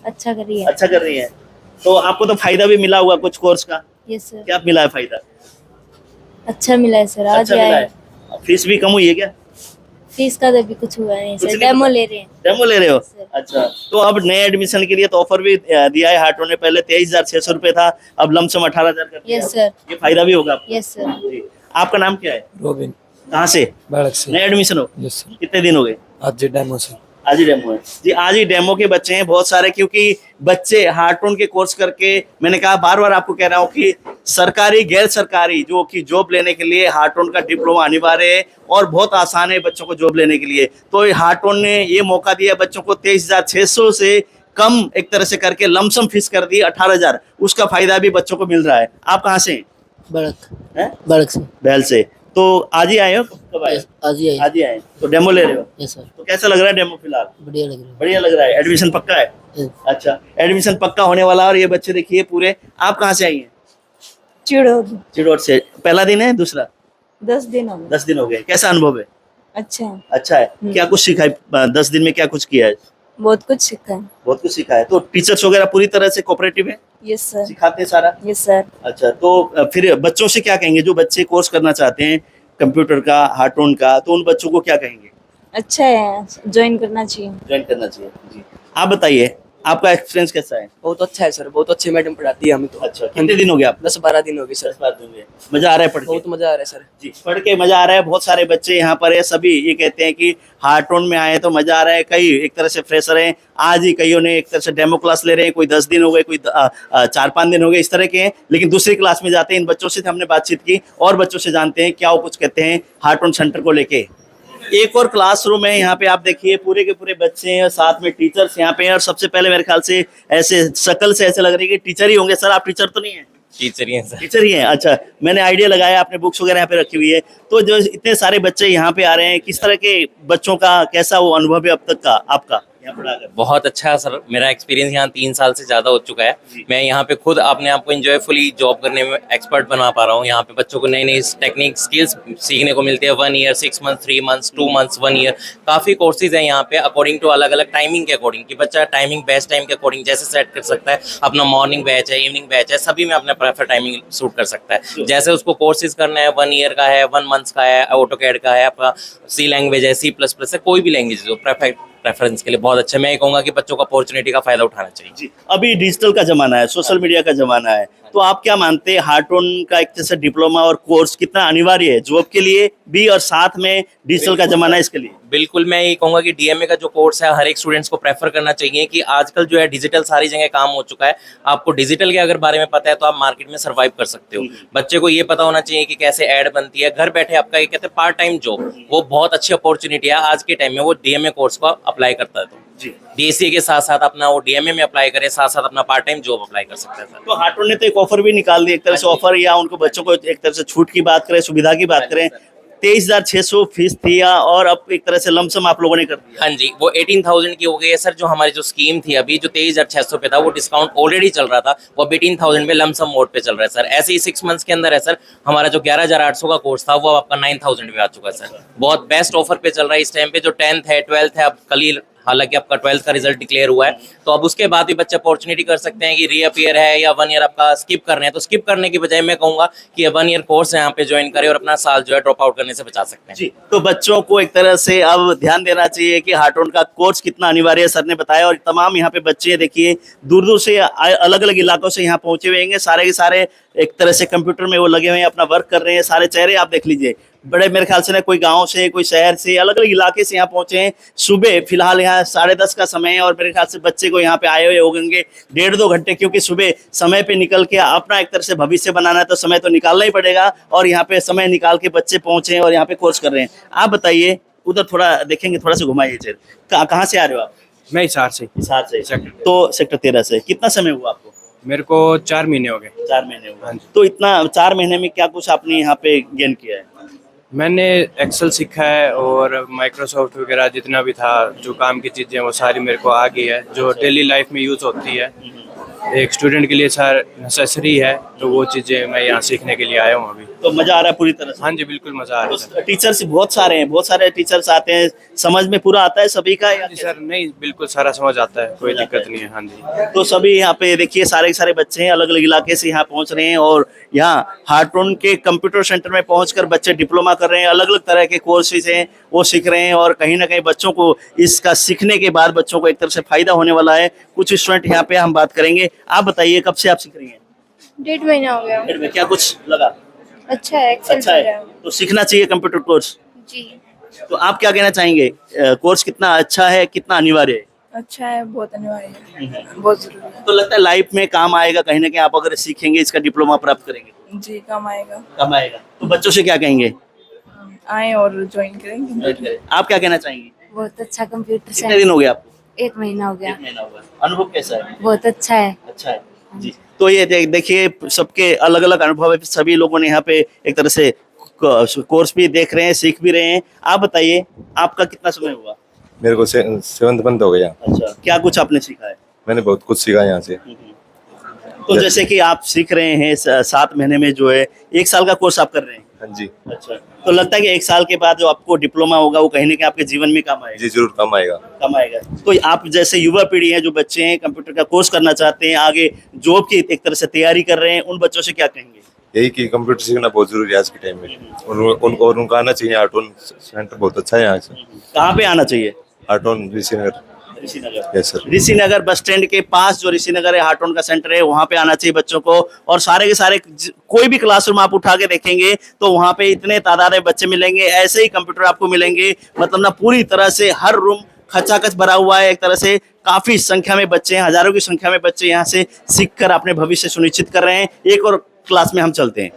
अच्छा करिए। अच्छा कर रही है? तो आपको तो फायदा भी मिला होगा कुछ कोर्स का, यस सर। क्या मिला है फायदा? अच्छा मिला है सर, आज अच्छा ही मिला आए। है। फीस भी कम हुई है क्या? फीस का तो अभी कुछ हुआ नहीं कुछ सर, नहीं डेमो हुआ? ले रहे हैं। डेमो ले रहे हो? सर। अच्छा, तो अब नए एडमिशन के लिए तो ऑफर भी दिया है हार्टो ने। पहले 23,600 रुपए था, अब लमसम 18,000 कर दिया। Yes sir. ये फायदा भी होगा आपको। Yes sir. जी। आपका नाम क्या है? रोबिन कहाँ से? बाड़क से। नए एडमिशन हो? Yes sir. कितने दिन हो गए? आज डेमो से। आज ही डेमो है जी। आज ही डेमो के बच्चे हैं बहुत सारे, क्योंकि बच्चे हार्टोन के कोर्स करके, मैंने कहा बार बार आपको कह रहा हूँ कि सरकारी गैर सरकारी जो कि जॉब लेने के लिए हार्टोन का डिप्लोमा अनिवार्य है और बहुत आसान है बच्चों को जॉब लेने के लिए। तो हार्टोन ने ये मौका दिया बच्चों को, 23,600 से कम एक तरह से करके लमसम फीस कर दी 18,000। उसका फायदा भी बच्चों को मिल रहा है। आप कहाँ से हैं? बाड़क से। बैल से। तो आज ही आए हो? कब आए? आज ही आज ही आए। तो डेमो ले रहे हो? Yes sir. तो कैसा लग रहा है डेमो फिलहाल? बढ़िया लग रहा बढ़िया लग रहा है। एडमिशन पक्का है? अच्छा, एडमिशन पक्का होने वाला है। और ये बच्चे देखिए पूरे। आप कहाँ से आई हैं? चिड़ोर से। पहला दिन है दूसरा? 10 दिन हो गए। 10 दिन हो गए। कैसा अनुभव है? अच्छा है, अच्छा है। क्या कुछ सीखा है 10 दिन में? क्या कुछ किया है? बहुत कुछ सीखा है। बहुत कुछ सीखा है। तो टीचर्स वगैरह पूरी तरह से कोऑपरेटिव है, यस सर। सिखाते हैं सारा? Yes sir. अच्छा, तो फिर बच्चों से क्या कहेंगे जो बच्चे कोर्स करना चाहते हैं कंप्यूटर का, हार्टोन का, तो उन बच्चों को क्या कहेंगे? अच्छा है, ज्वाइन करना चाहिए। ज्वाइन करना चाहिए जी। आप बताइए, आपका एक्सपीरियंस कैसा है? बहुत अच्छा है सर, बहुत अच्छी मैडम पढ़ाती है हमें तो। अच्छा, कितने दिन हो गए आप? 10-12 दिन हो गए सर। 10 दिन हुए। मजा आ रहा है पढ़ के? बहुत मजा आ रहा है सर। जी, पढ़ के मजा आ रहा है। बहुत सारे बच्चे यहाँ पर है, सभी ये कहते हैं कि हार्टोन में आए तो मजा आ रहा है। कई एक तरह से फ्रेशर हैं, आज ही कईयों ने एक तरह से डेमो क्लास ले रहे हैं। कोई 10 दिन हो गए, कोई 4-5 दिन हो गए, इस तरह के हैं। लेकिन दूसरी क्लास में जाते हैं। इन बच्चों से हमने बातचीत की और बच्चों से जानते हैं क्या वो कुछ कहते हैं हार्टोन सेंटर को लेके। एक और क्लासरूम है यहाँ पे, आप देखिए पूरे के पूरे बच्चे हैं, साथ में टीचर्स यहाँ पे हैं। और सबसे पहले मेरे ख्याल से ऐसे शक्ल से ऐसे लग रही है कि टीचर ही होंगे। सर, आप टीचर तो नहीं है? टीचर ही हैं सर। टीचर ही हैं। अच्छा, मैंने आइडिया लगाया, आपने बुक्स वगैरह यहाँ पे रखी हुई है। तो जो इतने सारे बच्चे यहाँ पे आ रहे हैं, किस तरह के बच्चों का कैसा वो अनुभव है अब तक का आपका यहाँ पढ़ाकर? बहुत अच्छा है सर, मेरा एक्सपीरियंस यहाँ 3 साल से ज्यादा हो चुका है। मैं यहाँ पे खुद अपने आप को एंजॉयफुली जॉब करने में एक्सपर्ट बना पा रहा हूँ। यहाँ पे बच्चों को नई नई टेक्निक स्किल्स सीखने को मिलती है। 1 year, 6 month, 3 months, 2 months, 1 year, काफी कोर्सेज हैं यहाँ पे अकॉर्डिंग टू अलग अलग टाइमिंग के अकॉर्डिंग, कि बच्चा टाइमिंग बेस्ट टाइम के अकॉर्डिंग जैसे सेट कर सकता है। अपना मॉर्निंग बैच है, इवनिंग बैच है, सभी में अपना प्रेफर टाइमिंग सूट कर सकता है। जैसे उसको कोर्सेज करना है, 1 ईयर का है, 1 मंथ्स का है, ऑटोकैड का है, आपका सी लैंग्वेज है, C++ है, कोई भी लैंग्वेज जो प्रेफरेंस के लिए बहुत अच्छा है। मैं ये कहूंगा कि बच्चों को अपॉर्चुनिटी का फायदा उठाना चाहिए। जी, अभी डिजिटल का जमाना है, सोशल मीडिया का जमाना है, तो आप क्या मानते हैं हार्टोन का एक तरह से डिप्लोमा और कोर्स कितना अनिवार्य है जॉब के लिए भी, और साथ में डिजिटल का जमाना है इसके लिए? बिल्कुल, मैं ये कहूंगा कि डीएमए का जो कोर्स है हर एक स्टूडेंट्स को प्रेफर करना चाहिए, कि आजकल जो है डिजिटल सारी जगह काम हो चुका है। आपको डिजिटल के अगर बारे में पता है तो आप मार्केट में सर्वाइव कर सकते हो। बच्चे को ये पता होना चाहिए कि कैसे ऐड बनती है। घर बैठे आपका ये कहते हैं पार्ट टाइम जॉब, वो बहुत अच्छी अपॉर्चुनिटी है आज के टाइम में, वो डीएमए कोर्स को अप्लाई करता है। तो जी। DSA के साथ साथ अपना वो DMA में अप्लाई करे, साथ साथ अपना पार्ट टाइम जॉब अप्लाई कर सकता है सर। तो हार्टोन ने तो एक ऑफर भी निकाल दी एक तरह से, ऑफर या उनको बच्चों को एक तरह से छूट की बात करें, सुविधा की बात करें, 23,600 फीस थी और अब एक तरह से लमसम आप लोगों ने कर दिया। हाँ जी, वो 18,000 की हो गई है सर। जो हमारी जो स्कीम थी अभी, जो 23,600 पे था, वो डिस्काउंट ऑलरेडी चल रहा था, वो अब 18,000 पे लमसम मोड पे चल रहा है सर। ऐसे ही 6 मंथ्स के अंदर है सर, हमारा जो 11,800 का कोर्स था वो आपका 9,000 पे आ चुका है सर। बहुत बेस्ट ऑफर पे चल रहा है इस टाइम पे। जो 10th है, 12th है, अब कल ही हालांकि आपका 12th का रिजल्ट डिक्लेयर हुआ है, तो अब उसके बाद भी बच्चे अपॉर्चुनिटी कर सकते हैं कि रीअपियर है या 1 ईयर आपका स्किप कर रहे हैं, तो स्किप करने की बजाय मैं कहूंगा कि 1 ईयर कोर्स यहाँ पे ज्वाइन करें और अपना साल जो है ड्रॉप आउट करने से बचा सकते हैं। जी, तो बच्चों को एक तरह से अब ध्यान देना चाहिए कि हार्टोन का कोर्स कितना अनिवार्य है, सर ने बताया। और तमाम यहाँ पे बच्चे देखिए दूर दूर से अलग अलग इलाकों से यहाँ पहुंचे हुए हैं, सारे के सारे एक तरह से कंप्यूटर में वो लगे हुए हैं, अपना वर्क कर रहे हैं। सारे चेहरे आप देख लीजिए, बड़े मेरे ख्याल से ना कोई गांव से, कोई शहर से, अलग अलग इलाके से यहाँ पहुंचे हैं। सुबह फिलहाल यहाँ 10:30 का समय है और मेरे ख्याल से बच्चे को यहाँ पे आए हुए होंगे 1.5-2 घंटे, क्योंकि सुबह समय पे निकल के अपना एक तरह से भविष्य बनाना है तो समय तो निकालना ही पड़ेगा, और यहाँ पे समय निकाल के बच्चे पहुंचे हैं और यहाँ पे कोर्स कर रहे हैं। आप बताइए, उधर थोड़ा देखेंगे, थोड़ा सा घुमाइए चेहरे। कहाँ से आ रहे हो आप? मैं हिसार से। हिसार से। तो सेक्टर 13 से। कितना समय हुआ आपको? मेरे को 4 महीने हो गए। 4 महीने हुए। तो इतना 4 महीने में क्या कुछ आपने यहाँ पे गेन किया है? मैंने एक्सेल सीखा है और माइक्रोसॉफ्ट वगैरह जितना भी था, जो काम की चीज़ें वो सारी मेरे को आ गई है, जो डेली लाइफ में यूज़ होती है, एक स्टूडेंट के लिए सर नेसेसरी है, तो वो चीज़ें मैं यहाँ सीखने के लिए आया हूँ अभी। तो मजा आ रहा है पूरी तरह से? हाँ जी, बिल्कुल मजा आ रहा है। तो टीचर्स बहुत सारे हैं, बहुत सारे टीचर्स आते हैं, समझ में पूरा आता है सभी का? जी सर, नहीं बिल्कुल सारा समझ आता है, कोई दिक्कत नहीं है। हाँ जी। तो सभी यहाँ पे देखिए सारे के सारे बच्चे हैं, अलग अलग इलाके से यहाँ पहुँच रहे हैं और यहाँ हार्टोन के कंप्यूटर सेंटर में पहुंचकर बच्चे डिप्लोमा कर रहे हैं, अलग अलग तरह के कोर्सेज हैं वो सीख रहे हैं। और कहीं ना कहीं बच्चों को इसका सीखने के बाद बच्चों को एक तरह से फायदा होने वाला है। कुछ स्टूडेंट यहाँ पे हम बात करेंगे। आप बताइए, कब से आप सीख रही हैं? 1.5 महीना हो गया। 1.5 में क्या कुछ लगा? अच्छा है, एक्सेल अच्छा है, तो सीखना चाहिए कंप्यूटर कोर्स। जी। तो आप क्या कहना चाहेंगे, कोर्स कितना अच्छा है, कितना अनिवार्य है? अच्छा है, बहुत अनिवार्य है, बहुत जरूरी है। तो लगता है लाइफ में काम आएगा कहीं ना कहीं, आप अगर सीखेंगे, इसका डिप्लोमा प्राप्त करेंगे? जी, काम आएगा। काम आएगा। तो बच्चों से क्या कहेंगे? आए और ज्वाइन करेंगे। आप क्या कहना चाहेंगे? बहुत अच्छा कंप्यूटर कितने दिन हो गए आपको? 1 महीना हो गया। 1 महीना हुआ। अनुभव कैसा है? बहुत अच्छा है। अच्छा है जी। तो ये देखिए सबके अलग अलग अनुभव है, सभी लोगों ने यहाँ पे एक तरह से कोर्स भी देख रहे हैं, सीख भी रहे हैं। आप बताइए, आपका कितना समय हुआ? मेरे को 7th मंथ हो गया। अच्छा, क्या कुछ आपने सीखा है? मैंने बहुत कुछ सीखा यहाँ से। तो जैसे कि आप सीख रहे हैं 7 महीने में, जो है 1 साल का कोर्स आप कर रहे हैं? हाँ जी। अच्छा, तो लगता है कि 1 साल के बाद जो आपको डिप्लोमा होगा वो कहीं ना कहीं आपके जीवन में काम आएगा? जी जरूर काम आएगा। काम आएगा। तो आप जैसे युवा पीढ़ी है, जो बच्चे हैं कंप्यूटर का कोर्स करना चाहते हैं, आगे जॉब की एक तरह से तैयारी कर रहे हैं, उन बच्चों से क्या कहेंगे? यही कि कंप्यूटर सीखना बहुत जरूरी है आज के टाइम में। और उनका आना चाहिए। हार्टोन सेंटर बहुत अच्छा है यहाँ से। कहाँ पे आना चाहिए? हार्टोन Rishinagar. Rishinagar. Yes sir. Rishinagar bus stand के पास जो ऋषिनगर है, हार्टोन का सेंटर है, वहाँ पे आना चाहिए बच्चों को। और सारे के सारे कोई भी क्लासरूम आप उठा के देखेंगे तो वहाँ पे इतने तादाद में बच्चे मिलेंगे, ऐसे ही कंप्यूटर आपको मिलेंगे। मतलब ना पूरी तरह से हर रूम खचाखच भरा हुआ है। एक तरह से काफी संख्या में बच्चे हैं, हजारों की संख्या में बच्चे यहाँ से सीखकर अपने भविष्य सुनिश्चित कर रहे हैं। एक और क्लास में हम चलते हैं।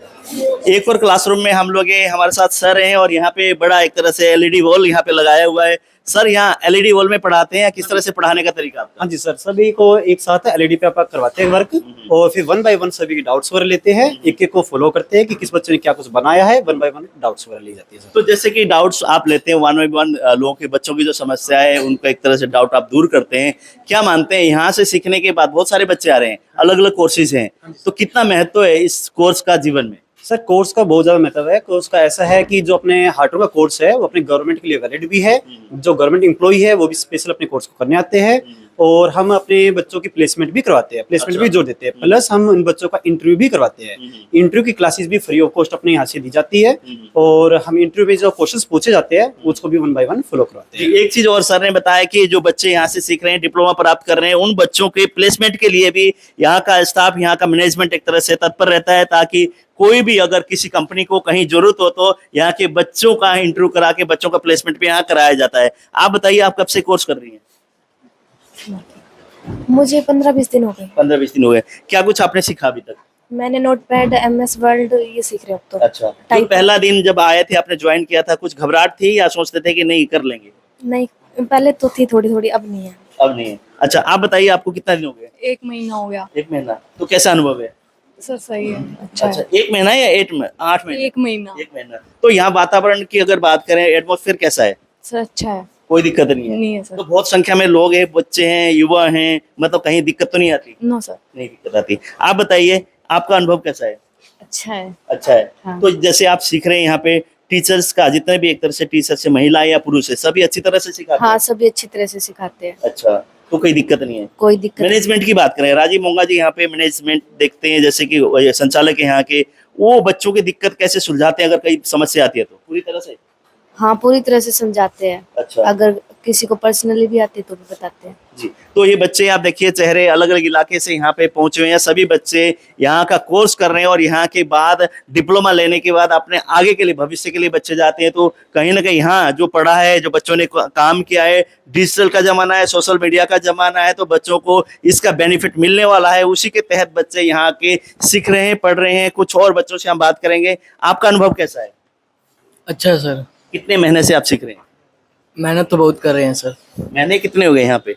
एक और क्लासरूम में हम लोग हैं, हमारे साथ सर हैं और यहाँ पे बड़ा एक तरह से एलईडी वॉल यहाँ पे लगाया हुआ है। सर, यहाँ एलईडी वॉल में पढ़ाते हैं या किस तरह से पढ़ाने का तरीका आपका? हाँ जी सर, सभी को एक साथ एलईडी पे आप करवाते हैं वर्क, और फिर 1 बाय 1 सभी की डाउट्स वगैरह लेते हैं, एक एक को फॉलो करते हैं कि किस बच्चे ने क्या कुछ बनाया है। 1 बाय 1 डाउट्स वगैरह ली जाती है सर। तो जैसे कि डाउट्स आप लेते हैं 1 बाय 1 लोगों के, बच्चों की जो समस्या है उनको एक तरह से डाउट आप दूर करते हैं। क्या मानते हैं, यहाँ से सीखने के बाद बहुत सारे बच्चे आ रहे हैं, अलग अलग कोर्सेज हैं, तो कितना महत्व है इस कोर्स का जीवन में? सर, कोर्स का बहुत ज्यादा महत्व है। कोर्स का ऐसा है कि जो अपने हार्टोन का कोर्स है वो अपने गवर्नमेंट के लिए वैलिड भी है। जो गवर्नमेंट एम्प्लॉय है वो भी स्पेशल अपने कोर्स को करने आते हैं, और हम अपने बच्चों की प्लेसमेंट भी करवाते हैं, प्लेसमेंट भी जोड़ देते हैं। प्लस हम उन बच्चों का इंटरव्यू भी करवाते हैं। इंटरव्यू की क्लासेस भी फ्री ऑफ कॉस्ट अपने यहाँ से दी जाती है, और हम इंटरव्यू में जो क्वेश्चंस पूछे जाते हैं उसको भी 1 बाय 1 फॉलो करवाते हैं। एक चीज और सर ने बताया कि जो बच्चे यहाँ से सीख रहे हैं, डिप्लोमा प्राप्त कर रहे हैं, उन बच्चों के प्लेसमेंट के लिए भी यहाँ का स्टाफ, यहाँ का मैनेजमेंट एक तरह से तत्पर रहता है, ताकि कोई भी अगर किसी कंपनी को कहीं जरूरत हो तो यहाँ के बच्चों का इंटरव्यू करा के बच्चों का प्लेसमेंट भी यहाँ कराया जाता है। आप बताइए, आप कब से कोर्स कर रही हैं? मुझे 15-20 दिन हो गए। 15-20 दिन हो गए। क्या कुछ आपने सीखा अभी तक? मैंने नोटपैड, MS वर्ड ये सीख रहे अब तो। अच्छा, तो पहला दिन जब आए थे, आपने ज्वाइन किया था, कुछ घबराहट थी या सोचते थे कि नहीं कर लेंगे? नहीं, पहले तो थी थोड़ी थोड़ी, अब नहीं है। अब नहीं है। अच्छा, आप बताइए आपको कितना दिन हो गए? 1 महीना हो गया 1 महीना। तो कैसा अनुभव है? सर, सही है, अच्छा अच्छा, 1 महीना या 8 महीने? 1 महीना 1 महीना। तो यहाँ वातावरण की अगर बात करें, एटमॉस्फेयर कैसा है? सर, अच्छा है, कोई दिक्कत नहीं है? नहीं है सर, तो बहुत संख्या में लोग हैं, बच्चे हैं, युवा हैं, मतलब कहीं दिक्कत तो नहीं आती? नो सर, नहीं दिक्कत आती। आप बताइए आपका अनुभव कैसा है? अच्छा है, अच्छा है। हाँ। तो जैसे आप सीख रहे हैं यहाँ पे, टीचर्स का जितने भी एक तरह से टीचर्स है, महिला या पुरुष है, सभी अच्छी तरह से सिखाते हाँ, हैं? सभी अच्छी तरह से सिखाते हैं, अच्छा, तो कोई दिक्कत नहीं है? कोई दिक्कत नहीं। मैनेजमेंट की बात करें, राजीव मोंगा जी यहाँ पे मैनेजमेंट देखते हैं, जैसे कि ये संचालक है यहाँ के, वो बच्चों की दिक्कत कैसे सुलझाते हैं अगर कोई समस्या आती है तो? पूरी तरह से? हाँ, पूरी तरह से समझाते हैं, अच्छा अगर किसी को पर्सनली भी आती है तो भी बताते हैं। जी। तो ये बच्चे आप देखिए, चेहरे अलग अलग इलाके से यहाँ पे पहुंचे हुए हैं, सभी बच्चे यहाँ का कोर्स कर रहे हैं और यहाँ के बाद डिप्लोमा लेने के बाद अपने आगे के लिए, भविष्य के लिए बच्चे जाते हैं। तो कहीं ना कहीं यहाँ जो पढ़ा है, जो बच्चों ने काम किया है, डिजिटल का जमाना है, सोशल मीडिया का जमाना है, तो बच्चों को इसका बेनिफिट मिलने वाला है। उसी के तहत बच्चे यहाँ के सीख रहे हैं, पढ़ रहे हैं। कुछ और बच्चों से हम बात करेंगे। आपका अनुभव कैसा है? अच्छा सर, कितने महीने से आप सीख रहे हैं? मेहनत तो बहुत कर रहे हैं सर। महीने कितने हो गए यहाँ पे?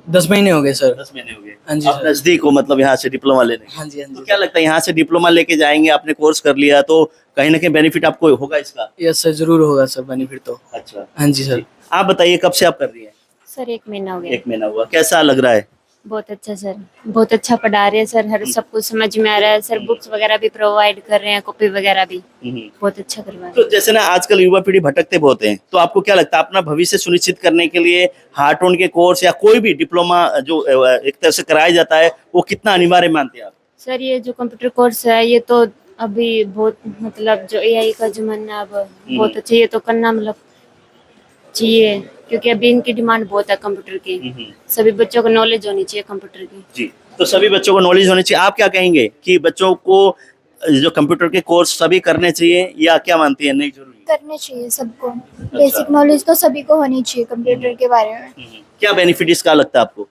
10 महीने हो गए सर। 10 महीने हो गए। हाँ जी आप सर। नजदीक हो मतलब यहाँ से डिप्लोमा लेने? हाँ जी, हाँ तो जी। क्या लगता है यहाँ से डिप्लोमा लेके जाएंगे, आपने कोर्स कर लिया तो कहीं ना कहीं बेनिफिट आपको होगा इसका? यस सर, जरूर होगा सर बेनिफिट तो। अच्छा, हाँ जी सर। आप बताइए कब से आप कर रही हैं? सर, 1 महीना हो गया। 1 महीना हुआ। कैसा लग रहा है? बहुत अच्छा सर, बहुत अच्छा पढ़ा रहे हैं सर, हर सब कुछ समझ में आ रहा है सर, बुक्स वगैरह भी प्रोवाइड कर रहे हैं, कॉपी वगैरह भी बहुत अच्छा करवा रहे हैं। तो जैसे ना आजकल युवा पीढ़ी भटकते बहुत हैं, तो आपको क्या लगता है अपना भविष्य सुनिश्चित करने के लिए हार्टोन के कोर्स या कोई भी डिप्लोमा जो एक तरह से कराया जाता है, वो कितना अनिवार्य मानते हैं आप? सर, ये जो कंप्यूटर कोर्स है, ये तो अभी बहुत मतलब जो एआई का जमाना अब बहुत अच्छा, ये तो करना मतलब चाहिए, क्योंकि अभी इनकी डिमांड बहुत है कंप्यूटर की, सभी बच्चों को नॉलेज होनी चाहिए कंप्यूटर की। जी, तो सभी बच्चों को नॉलेज होनी चाहिए। आप क्या कहेंगे कि बच्चों को जो कंप्यूटर के कोर्स सभी करने चाहिए या क्या मानती है नहीं जरूरी? करने चाहिए सबको, बेसिक नॉलेज तो सभी को होनी चाहिए कंप्यूटर के बारे में। क्या बेनिफिट इसका लगता है आपको?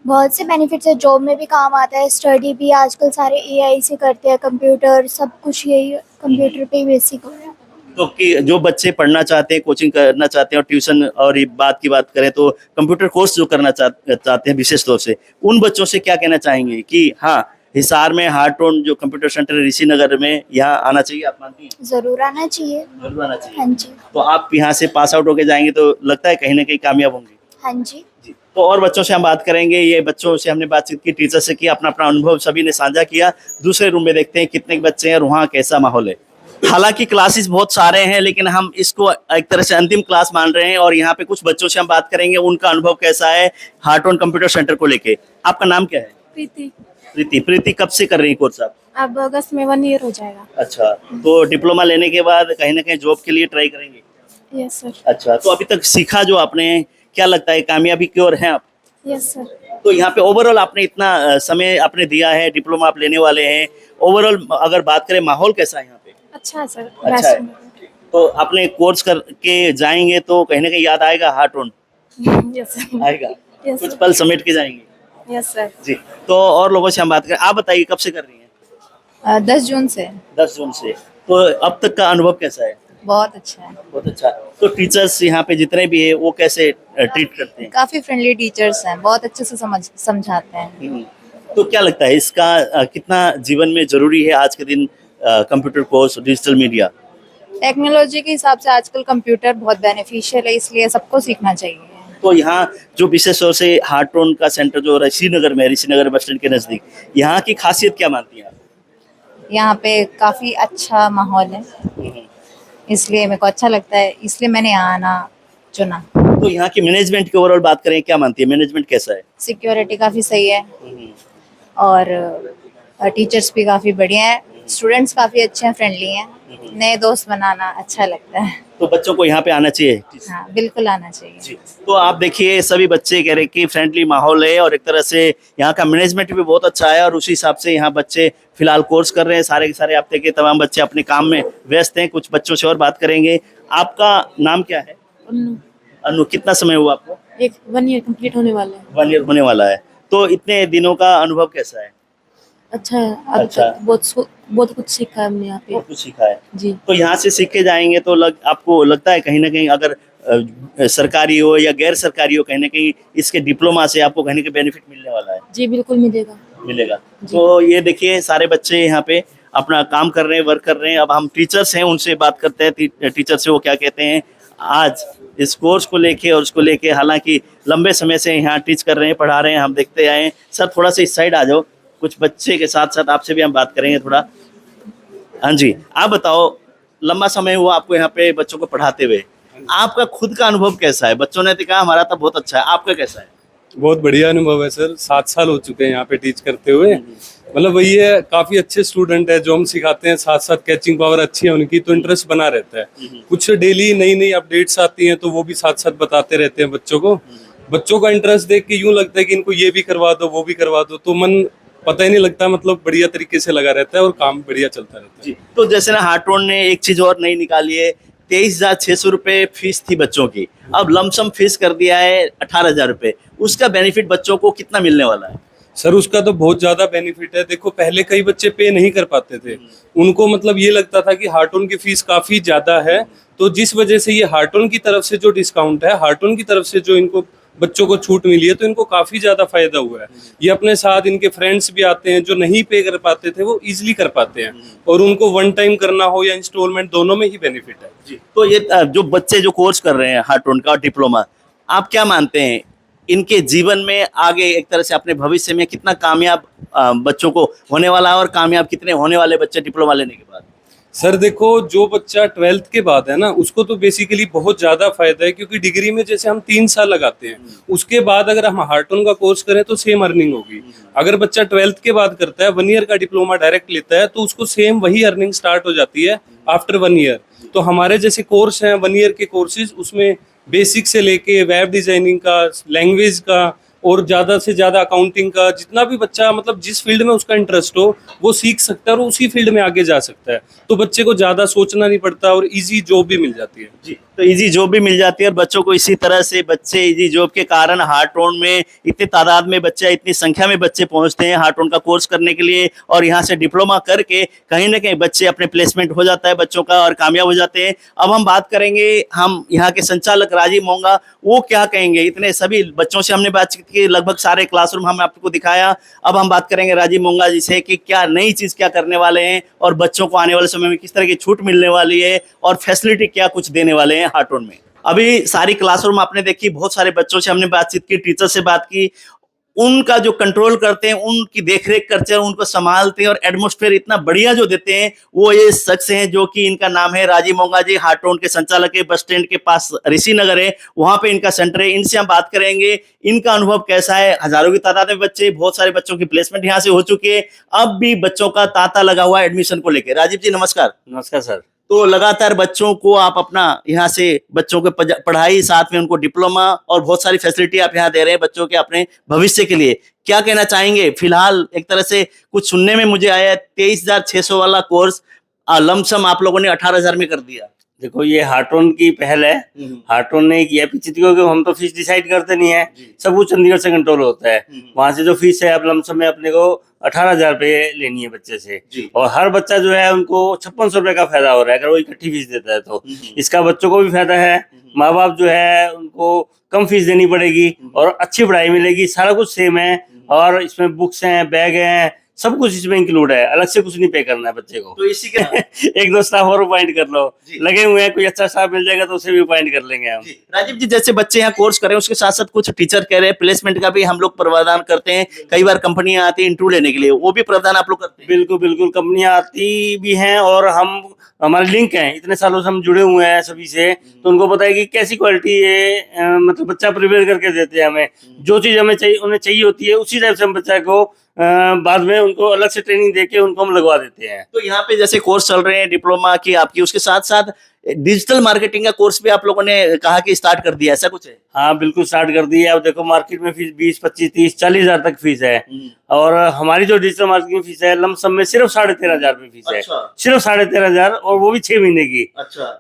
बहुत से बेनिफिट्स है, जॉब में भी काम आता है, स्टडी भी आजकल सारे एआई से करते हैं, कंप्यूटर सब कुछ यही कंप्यूटर पे ही बेसिक हो रहा है। तो कि जो बच्चे पढ़ना चाहते हैं, कोचिंग करना चाहते हैं और ट्यूशन और ये बात की बात करें तो कंप्यूटर कोर्स जो करना चाहते हैं विशेष तौर से, उन बच्चों से क्या कहना चाहेंगे कि हाँ, हिसार में हार्टोन जो कंप्यूटर सेंटर है ऋषि नगर में, यहाँ आना चाहिए, आप मानती हैं? जरूर आना चाहिए। जरूर आना चाहिए। हाँ जी, तो आप यहाँ से पास आउट होके जाएंगे तो लगता है कहीं ना कहीं कामयाब होंगे? हाँ जी। जी। तो और बच्चों से हम बात करेंगे। ये बच्चों से हमने बातचीत की, टीचर से की, अपना अपना अनुभव सभी ने साझा किया। दूसरे रूम में देखते हैं कितने बच्चे हैं और वहाँ कैसा माहौल है। हालांकि क्लासेस बहुत सारे हैं, लेकिन हम इसको एक तरह से अंतिम क्लास मान रहे हैं और यहाँ पे कुछ बच्चों से हम बात करेंगे, उनका अनुभव कैसा है हार्टोन कंप्यूटर सेंटर को लेके। आपका नाम क्या है? प्रीति। प्रीति कब से कर रही है कोर्स आप? अब अगस्त में 1 ईयर हो जाएगा। अच्छा, तो डिप्लोमा लेने के बाद कहीं ना कहीं जॉब के लिए ट्राई करेंगे? Yes sir. अच्छा, तो अभी तक सीखा जो आपने, क्या लगता है कामयाबी की ओर हैं आप? Yes sir. तो यहाँ पे ओवरऑल आपने इतना समय आपने दिया है, डिप्लोमा आप लेने वाले हैं, ओवरऑल अगर बात करें माहौल कैसा है यहाँ पे? अच्छा है सर। अच्छा है। तो आपने कोर्स करके जाएंगे तो कहीं ना कहीं याद आएगा हार्टोन? Yes sir. आएगा, यस कुछ सर। पल समेट के जाएंगे। Yes sir. जी। तो और लोगों से हम बात करें, आप बताइए कब से कर रही हैं? 10 जून से। 10 जून से। तो अब तक का अनुभव कैसा है? बहुत अच्छा है, बहुत अच्छा। तो टीचर्स यहाँ पे जितने भी है वो कैसे ट्रीट करते हैं? काफी फ्रेंडली टीचर्स हैं, बहुत अच्छे से समझाते हैं। तो क्या लगता है इसका कितना जीवन में जरूरी है आज के दिन computer course, digital media? Technology के हिसाब से आजकल कंप्यूटर बहुत बेनिफिशियल है, इसलिए सबको सीखना चाहिए। तो यहाँ जो विशेष तौर से हार्टोन का सेंटर जो ऋषि नगर में, ऋषि नगर बस स्टैंड के नजदीक, यहाँ की खासियत क्या मानती हैं आप? यहाँ पे काफी अच्छा माहौल है, इसलिए मेरे को अच्छा लगता है, इसलिए मैंने यहाँ आना चुना। तो यहाँ की मैनेजमेंट की ओवरऑल बात करें, क्या मानती है मैनेजमेंट कैसा है? सिक्योरिटी काफी सही है और टीचर्स भी काफी बढ़िया है, स्टूडेंट्स काफी अच्छे हैं, फ्रेंडली हैं, नए दोस्त बनाना अच्छा लगता है। तो बच्चों को यहाँ पे आना चाहिए? हाँ, बिल्कुल आना चाहिए। जी। तो आप देखिए सभी बच्चे कह रहे कि फ्रेंडली माहौल है और एक तरह से यहाँ का मैनेजमेंट भी बहुत अच्छा है और उसी हिसाब से यहाँ बच्चे फिलहाल कोर्स कर रहे हैं। सारे के सारे आप देखिए तमाम बच्चे अपने काम में व्यस्त हैं। कुछ बच्चों से और बात करेंगे। आपका नाम क्या है? अनु। कितना समय हुआ आपको? 1 ईयर कंप्लीट होने वाला है। 1 ईयर होने वाला है। तो इतने दिनों का अनुभव कैसा है? अच्छा है, अभी अच्छा। तक बहुत कुछ सीखा है हमने यहाँ पे। बहुत कुछ सीखा है। जी। तो यहाँ से सीख के जाएंगे तो आपको लगता है कहीं ना कहीं अगर सरकारी हो या गैर सरकारी हो, कहीं ना कहीं इसके डिप्लोमा से आपको कहीं ना कहीं बेनिफिट मिलने वाला है? जी बिल्कुल मिलेगा। तो ये देखिए सारे बच्चे यहाँ पे अपना काम कर रहे हैं, वर्क कर रहे हैं। अब हम टीचर्स हैं, उनसे बात करते हैं, टीचर से वो क्या कहते हैं आज इस कोर्स को लेके और उसको लेके। हालांकि लंबे समय से यहाँ टीच कर रहे हैं, पढ़ा रहे हैं, हम देखते आए हैं। सर थोड़ा सा इस साइड आ जाओ, कुछ बच्चे के साथ साथ आपसे भी हम बात करेंगे थोड़ा। हाँ जी, आप बताओ, लंबा समय हुआ आपको यहाँ पे बच्चों को पढ़ाते हुए, आपका खुद का अनुभव कैसा है? बच्चों ने तो कहा हमारा तो बहुत अच्छा है, आपका कैसा है? बहुत बढ़िया अनुभव है सर। 7 साल हो चुके हैं यहाँ पे टीच करते हुए। मतलब वही है, काफी अच्छे स्टूडेंट है जो हम सिखाते हैं, साथ साथ कैचिंग पावर अच्छी है उनकी, तो इंटरेस्ट बना रहता है। कुछ डेली नई नई अपडेट्स आती हैं तो वो भी साथ साथ बताते रहते हैं बच्चों को। बच्चों का इंटरेस्ट देख के यूं लगता है कि इनको ये भी करवा दो, वो भी करवा दो, तो मन पता ही नहीं लगता, मतलब बढ़िया तरीके से लगा रहता है और काम बढ़िया चलता रहता है। तो जैसे ना हार्टोन ने एक चीज और नई निकाली है, 23,600 रुपए फीस थी बच्चों की, अब लमसम फीस कर दिया है 18,000 रुपए। उसका बेनिफिट बच्चों को कितना मिलने वाला है? सर उसका तो बहुत ज्यादा बेनिफिट है। देखो पहले कई बच्चे पे नहीं कर पाते थे, उनको मतलब ये लगता था कि हार्टोन की फीस काफी ज्यादा है, तो जिस वजह से ये हार्टोन की तरफ से जो डिस्काउंट है, हार्टोन की तरफ से जो इनको बच्चों को छूट मिली है, तो इनको काफी ज्यादा फायदा हुआ है। ये अपने साथ इनके फ्रेंड्स भी आते हैं जो नहीं पे कर पाते थे, वो इजीली कर पाते हैं, और उनको वन टाइम करना हो या इंस्टॉलमेंट, दोनों में ही बेनिफिट है। तो ये जो बच्चे जो कोर्स कर रहे हैं हार्टोन का डिप्लोमा, आप क्या मानते हैं इनके जीवन में आगे एक तरह से अपने भविष्य में कितना कामयाब बच्चों को होने वाला है, और कामयाब कितने होने वाले बच्चे डिप्लोमा लेने के बाद? सर देखो, जो बच्चा 12th के बाद है ना, उसको तो बेसिकली बहुत ज्यादा फायदा है, क्योंकि डिग्री में जैसे हम 3 साल लगाते हैं, उसके बाद अगर हम हार्टोन का कोर्स करें तो सेम अर्निंग होगी। अगर बच्चा 12th के बाद करता है, 1 ईयर का डिप्लोमा डायरेक्ट लेता है, तो उसको सेम वही अर्निंग स्टार्ट हो जाती है आफ्टर 1 ईयर। तो हमारे जैसे कोर्स हैं 1 ईयर के कोर्सेज, उसमें बेसिक से लेके वेब डिजाइनिंग का, लैंग्वेज का, और ज्यादा से ज्यादा अकाउंटिंग का, जितना भी बच्चा मतलब जिस फील्ड में उसका इंटरेस्ट हो वो सीख सकता है और उसी फील्ड में आगे जा सकता है। तो बच्चे को ज्यादा सोचना नहीं पड़ता और इजी जॉब भी मिल जाती है। जी, तो इजी जॉब भी मिल जाती है, और बच्चों को इसी तरह से बच्चे इजी जॉब के कारण हार्टोन में इतनी तादाद में बच्चे, इतनी संख्या में बच्चे पहुंचते हैं हार्टोन का कोर्स करने के लिए, और यहाँ से डिप्लोमा करके कहीं ना कहीं बच्चे अपने प्लेसमेंट हो जाता है बच्चों का और कामयाब हो जाते हैं। अब हम बात करेंगे, हम यहाँ के संचालक राजीव मोंगा, वो क्या कहेंगे। इतने सभी बच्चों से हमने बातचीत की, लगभग सारे क्लासरूम हम आपको दिखाया। अब हम बात करेंगे राजीव मोंगा जी से कि क्या नई चीज क्या करने वाले हैं, और बच्चों को आने वाले समय में किस तरह की छूट मिलने वाली है, और फैसिलिटी क्या कुछ देने वाले हैं हार्टोन में। अभी सारी क्लासरूम आपने देखी, बहुत सारे बच्चों से हमने बातचीत की, टीचर से बात की, उनका जो कंट्रोल करते हैं, उनकी देखरेख करते हैं, उनको संभालते हैं, और एटमॉस्फेयर इतना बढ़िया जो देते हैं, वो ये शख्स हैं जो कि इनका नाम है राजीव मोंगा जी। हार्टोन के संचालक है, बस स्टैंड के पास ऋषि नगर है, वहां पे इनका सेंटर है। इनसे हम बात करेंगे इनका अनुभव कैसा है। हजारों की तादाद में बच्चे, बहुत सारे बच्चों की प्लेसमेंट यहाँ से हो चुकी है, अब भी बच्चों का तांता लगा हुआ है एडमिशन को लेकर। राजीव जी नमस्कार। नमस्कार सर। तो लगातार बच्चों को आप अपना यहाँ से बच्चों को पढ़ाई, साथ में उनको डिप्लोमा और बहुत सारी फैसिलिटी आप यहाँ दे रहे हैं बच्चों के अपने भविष्य के लिए, क्या कहना चाहेंगे? फिलहाल एक तरह से कुछ सुनने में मुझे आया 23,600 वाला कोर्स लमसम आप लोगों ने 18,000 में कर दिया। देखो ये हार्टोन की पहल है, हार्टोन ने किया पीछे, क्योंकि हम तो फीस डिसाइड करते नहीं है, सब कुछ चंडीगढ़ से कंट्रोल होता है। वहां से जो फीस है अब लमसम में अपने को 18,000 रुपये लेनी है बच्चे से, और हर बच्चा जो है उनको 5600 रुपये का फायदा हो रहा है अगर वो इकट्ठी फीस देता है। तो इसका बच्चों को भी फायदा है, माँ बाप जो है उनको कम फीस देनी पड़ेगी और अच्छी पढ़ाई मिलेगी, सारा कुछ सेम है, और इसमें बुक्स हैं, बैग हैं, सब कुछ इसमें इंक्लूड है, अलग से कुछ नहीं पे करना है बच्चे को। तो इसी के एक दो स्टाफ और अपॉइंट कर लो, लगे हुए हैं, कोई अच्छा स्टाफ मिल जाएगा तो उसे भी अपॉइंट कर लेंगे हम। राजीव जी, जैसे बच्चे यहाँ कोर्स कर रहे हैं, उसके साथ साथ कुछ टीचर कह रहे हैं प्लेसमेंट का भी हम लोग प्रावधान करते हैं, कई बार कंपनियां आती है इंटरव्यू लेने के लिए, वो भी प्रावधान आप लोग करते हैं? बिल्कुल बिल्कुल, कंपनियां आती भी हैं, और हमारे लिंक हैं, इतने सालों से हम जुड़े हुए हैं सभी से, तो उनको पता है कि कैसी क्वालिटी है, मतलब बच्चा प्रिपेयर करके देते हैं हमें, जो चीज हमें चाहिए, उन्हें चाहिए होती है, उसी टाइप से हम बच्चा को बाद में उनको अलग से ट्रेनिंग देके उनको हम लगवा देते हैं। तो यहाँ पे जैसे कोर्स चल रहे हैं डिप्लोमा की आपकी, उसके साथ साथ डिजिटल मार्केटिंग का कोर्स भी आप लोगों ने कहा कि स्टार्ट कर दिया, ऐसा कुछ है? हाँ बिल्कुल स्टार्ट कर दी है। अब देखो मार्केट में फीस 20, 25, 30, 40,000 तक फीस है, और हमारी जो डिजिटल मार्केटिंग फीस है लमसम में सिर्फ 13,500 रुपये फीस है। सिर्फ 13,500, और वो भी 6 महीने की।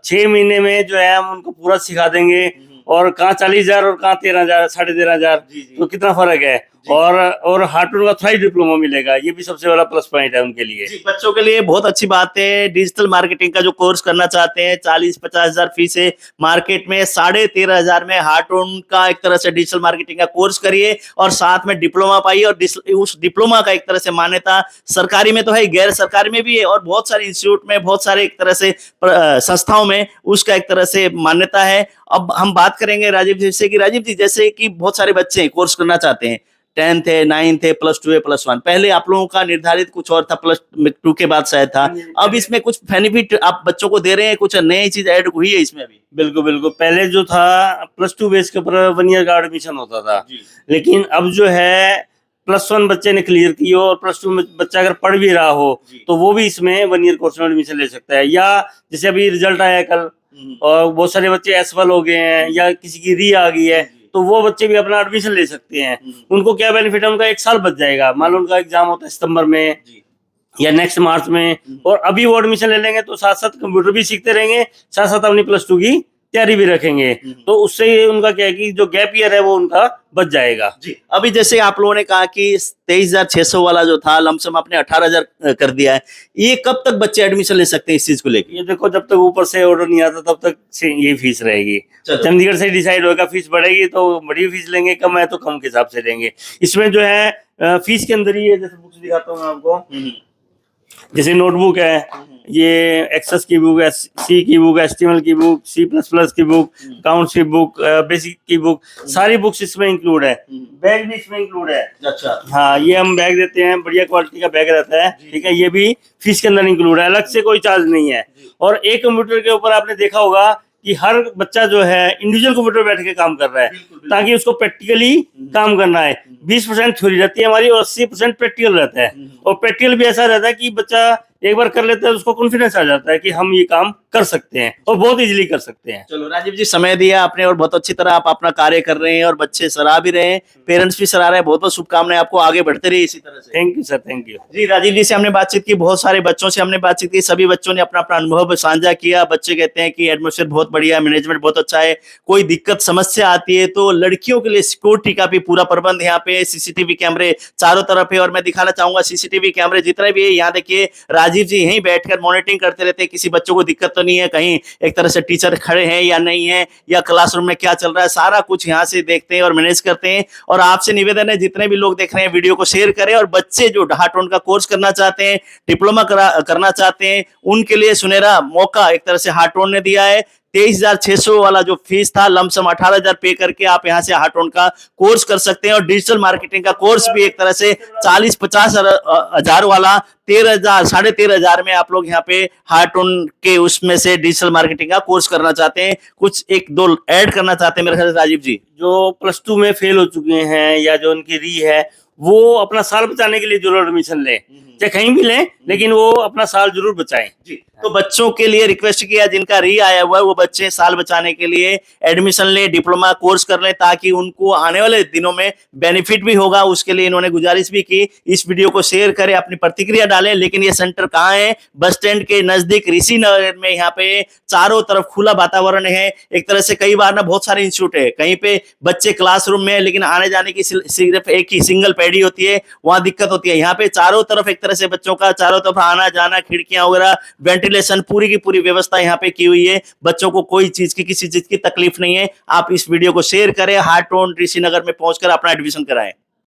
6 महीने में जो है हम उनको पूरा सिखा देंगे, और कहाँ 40,000 और कहाँ 13,000, 13,500, तो कितना फर्क है। और हार्टून का थ्राइव डिप्लोमा मिलेगा, ये भी सबसे बड़ा प्लस पॉइंट है उनके लिए। जी, बच्चों के लिए बहुत अच्छी बात है। डिजिटल मार्केटिंग का जो कोर्स करना चाहते हैं, 40-50 हजार फीस है मार्केट में, 13,500 में हार्टून का एक तरह से डिजिटल मार्केटिंग का कोर्स करिए और साथ में डिप्लोमा पाइए। और उस डिप्लोमा का एक तरह से मान्यता सरकारी में तो है, गैर सरकारी में भी है और बहुत सारे इंस्टीट्यूट में, बहुत सारे एक तरह से संस्थाओं में उसका एक तरह से मान्यता है। अब हम बात करेंगे राजीव जी से कि राजीव जी, जैसे कि बहुत सारे बच्चे कोर्स करना चाहते हैं, 10th है, 9th है, +2 है, +1, पहले आप लोगों का निर्धारित कुछ और था, +2 के बाद शायद था, अब इसमें कुछ बेनिफिट आप बच्चों को दे रहे हैं, कुछ नई चीज ऐड हुई है इसमें अभी? बिल्कुल बिल्कुल, पहले जो था +2 बेस के ऊपर 1 ईयर का एडमिशन होता था, लेकिन अब जो है +1 बच्चे ने क्लियर की हो और +2 बच्चा अगर पढ़ भी रहा हो तो वो भी इसमें 1 ईयर कोर्स में एडमिशन ले सकता है। या जैसे अभी रिजल्ट आया कल और बहुत सारे बच्चे एसफल हो गए हैं या किसी की री आ गई है, तो वो बच्चे भी अपना एडमिशन ले सकते हैं। उनको क्या बेनिफिट है, उनका 1 साल बच जाएगा। मान लो उनका एग्जाम होता है सितंबर में या नेक्स्ट मार्च में, और अभी वो एडमिशन ले लेंगे तो साथ साथ कंप्यूटर भी सीखते रहेंगे, साथ साथ अपनी +2 की तैयारी भी रखेंगे, तो उससे उनका क्या है कि जो गैप ईयर है वो उनका बच जाएगा। जी, अभी जैसे आप लोगों ने कहा कि 23,600 वाला जो था लमसम आपने 18,000 कर दिया है, ये कब तक बच्चे एडमिशन ले सकते हैं इस चीज को लेकर? ये देखो, जब तक ऊपर से ऑर्डर नहीं आता तब तक ये फीस रहेगी। चंडीगढ़ से डिसाइड होगा, फीस बढ़ेगी तो बड़ी फीस लेंगे, कम है तो कम के हिसाब से देंगे। इसमें जो है फीस के अंदर ही है, जैसे बुक्स दिखाता हूँ आपको, जैसे नोटबुक है, ये एक्सेस की बुक है, सी की बुक, HTML की बुक, C++ की बुक, अकाउंट्स की बुक, बेसिक की बुक, सारी बुक्स इसमें इंक्लूड है। बैग भी इसमें इंक्लूड है। अच्छा, हाँ, ये हम बैग देते हैं, बढ़िया क्वालिटी का बैग रहता है, ठीक है, ये भी फीस के अंदर इंक्लूड है, अलग से कोई चार्ज नहीं है। और एक कंप्यूटर के ऊपर आपने देखा होगा कि हर बच्चा जो है इंडिविजुअल कंप्यूटर बैठ के काम कर रहा है, ताकि उसको प्रैक्टिकली काम करना है। 20% थ्योरी रहती है हमारी और 80% प्रैक्टिकल रहता है, और प्रैक्टिकल भी ऐसा रहता है कि बच्चा एक बार कर लेता है, उसको कॉन्फिडेंस आ जाता है कि हम ये काम कर सकते हैं और बहुत इजीली कर सकते हैं। चलो राजीव जी, समय दिया आपने और बहुत अच्छी तरह आप अपना कार्य कर रहे हैं और बच्चे सराह भी रहे हैं, पेरेंट्स भी सराह रहे हैं। बहुत बहुत शुभकामनाएं आपको, आगे बढ़ते रहिए इसी तरह से। Thank you sir, thank you जी। राजीव जी से हमने बातचीत की, बहुत सारे बच्चों से हमने बातचीत की, सभी बच्चों ने अपना अपना अनुभव साझा किया। बच्चे कहते हैं कि एटमॉस्फेयर बहुत बढ़िया है, मैनेजमेंट बहुत अच्छा है, कोई दिक्कत समस्या आती है तो लड़कियों के लिए सिक्योरिटी का भी पूरा प्रबंध यहाँ पे, CCTV कैमरे चारों तरफ है। और मैं दिखाना चाहूंगा CCTV कैमरे जितने भी है, यहाँ देखिए राजीव जी यहीं बैठकर मॉनिटरिंग करते रहते हैं, किसी बच्चों को दिक्कत तो नहीं है, कहीं एक तरह से टीचर खड़े हैं या नहीं है, या क्लासरूम में क्या चल रहा है, सारा कुछ यहाँ से देखते हैं और मैनेज करते हैं। और आपसे निवेदन है, जितने भी लोग देख रहे हैं वीडियो को शेयर करें, और बच्चे जो हार्टून का कोर्स करना चाहते हैं, डिप्लोमा करना चाहते हैं, उनके लिए सुनहरा मौका एक तरह से हार्टून ने दिया है। 23,600 वाला जो फीस था, लमसम 18,000 पे करके आप यहाँ से हार्टून का कोर्स कर सकते हैं। और डिजिटल मार्केटिंग का कोर्स भी एक तरह से 40-50 हजार वाला 13,000 13,500 में आप लोग यहाँ पे हार्टून के उसमें से डिजिटल मार्केटिंग का कोर्स करना चाहते हैं। कुछ 1-2 ऐड करना चाहते हैं मेरे ख्याल से राजीव जी? जो +2 में फेल हो चुके हैं या जो उनकी री है, वो अपना साल बचाने के लिए जरूर एडमिशन लें, चाहे कहीं भी लें, लेकिन वो अपना साल जरूर बचाएं। जी, तो बच्चों के लिए रिक्वेस्ट किया, जिनका री आया हुआ है वो बच्चे साल बचाने के लिए एडमिशन ले, डिप्लोमा कोर्स कर लें, ताकि उनको आने वाले दिनों में बेनिफिट भी होगा। उसके लिए इन्होंने गुजारिश भी की, इस वीडियो को शेयर करें, अपनी प्रतिक्रिया डालें। लेकिन ये सेंटर कहाँ है? बस स्टैंड के नजदीक ऋषि नगर में। यहाँ पे चारों तरफ खुला वातावरण है। एक तरह से कई बार ना बहुत सारे इंस्टीट्यूट है, कहीं पे बच्चे क्लासरूम में, लेकिन आने जाने की सिर्फ एक ही सिंगल पैडी होती है, वहां दिक्कत होती है। यहाँ पे चारों तरफ एक तरह से बच्चों का चारों तरफ आना जाना, खिड़कियां वगैरह, वेंटिलेशन, पूरी की पूरी व्यवस्था यहाँ पे की हुई है। बच्चों को कोई चीज की, किसी चीज की तकलीफ नहीं है। आप इस वीडियो को शेयर करें, हार्टून ऋषि नगर में पहुंचकर अपना एडमिशन कराएं।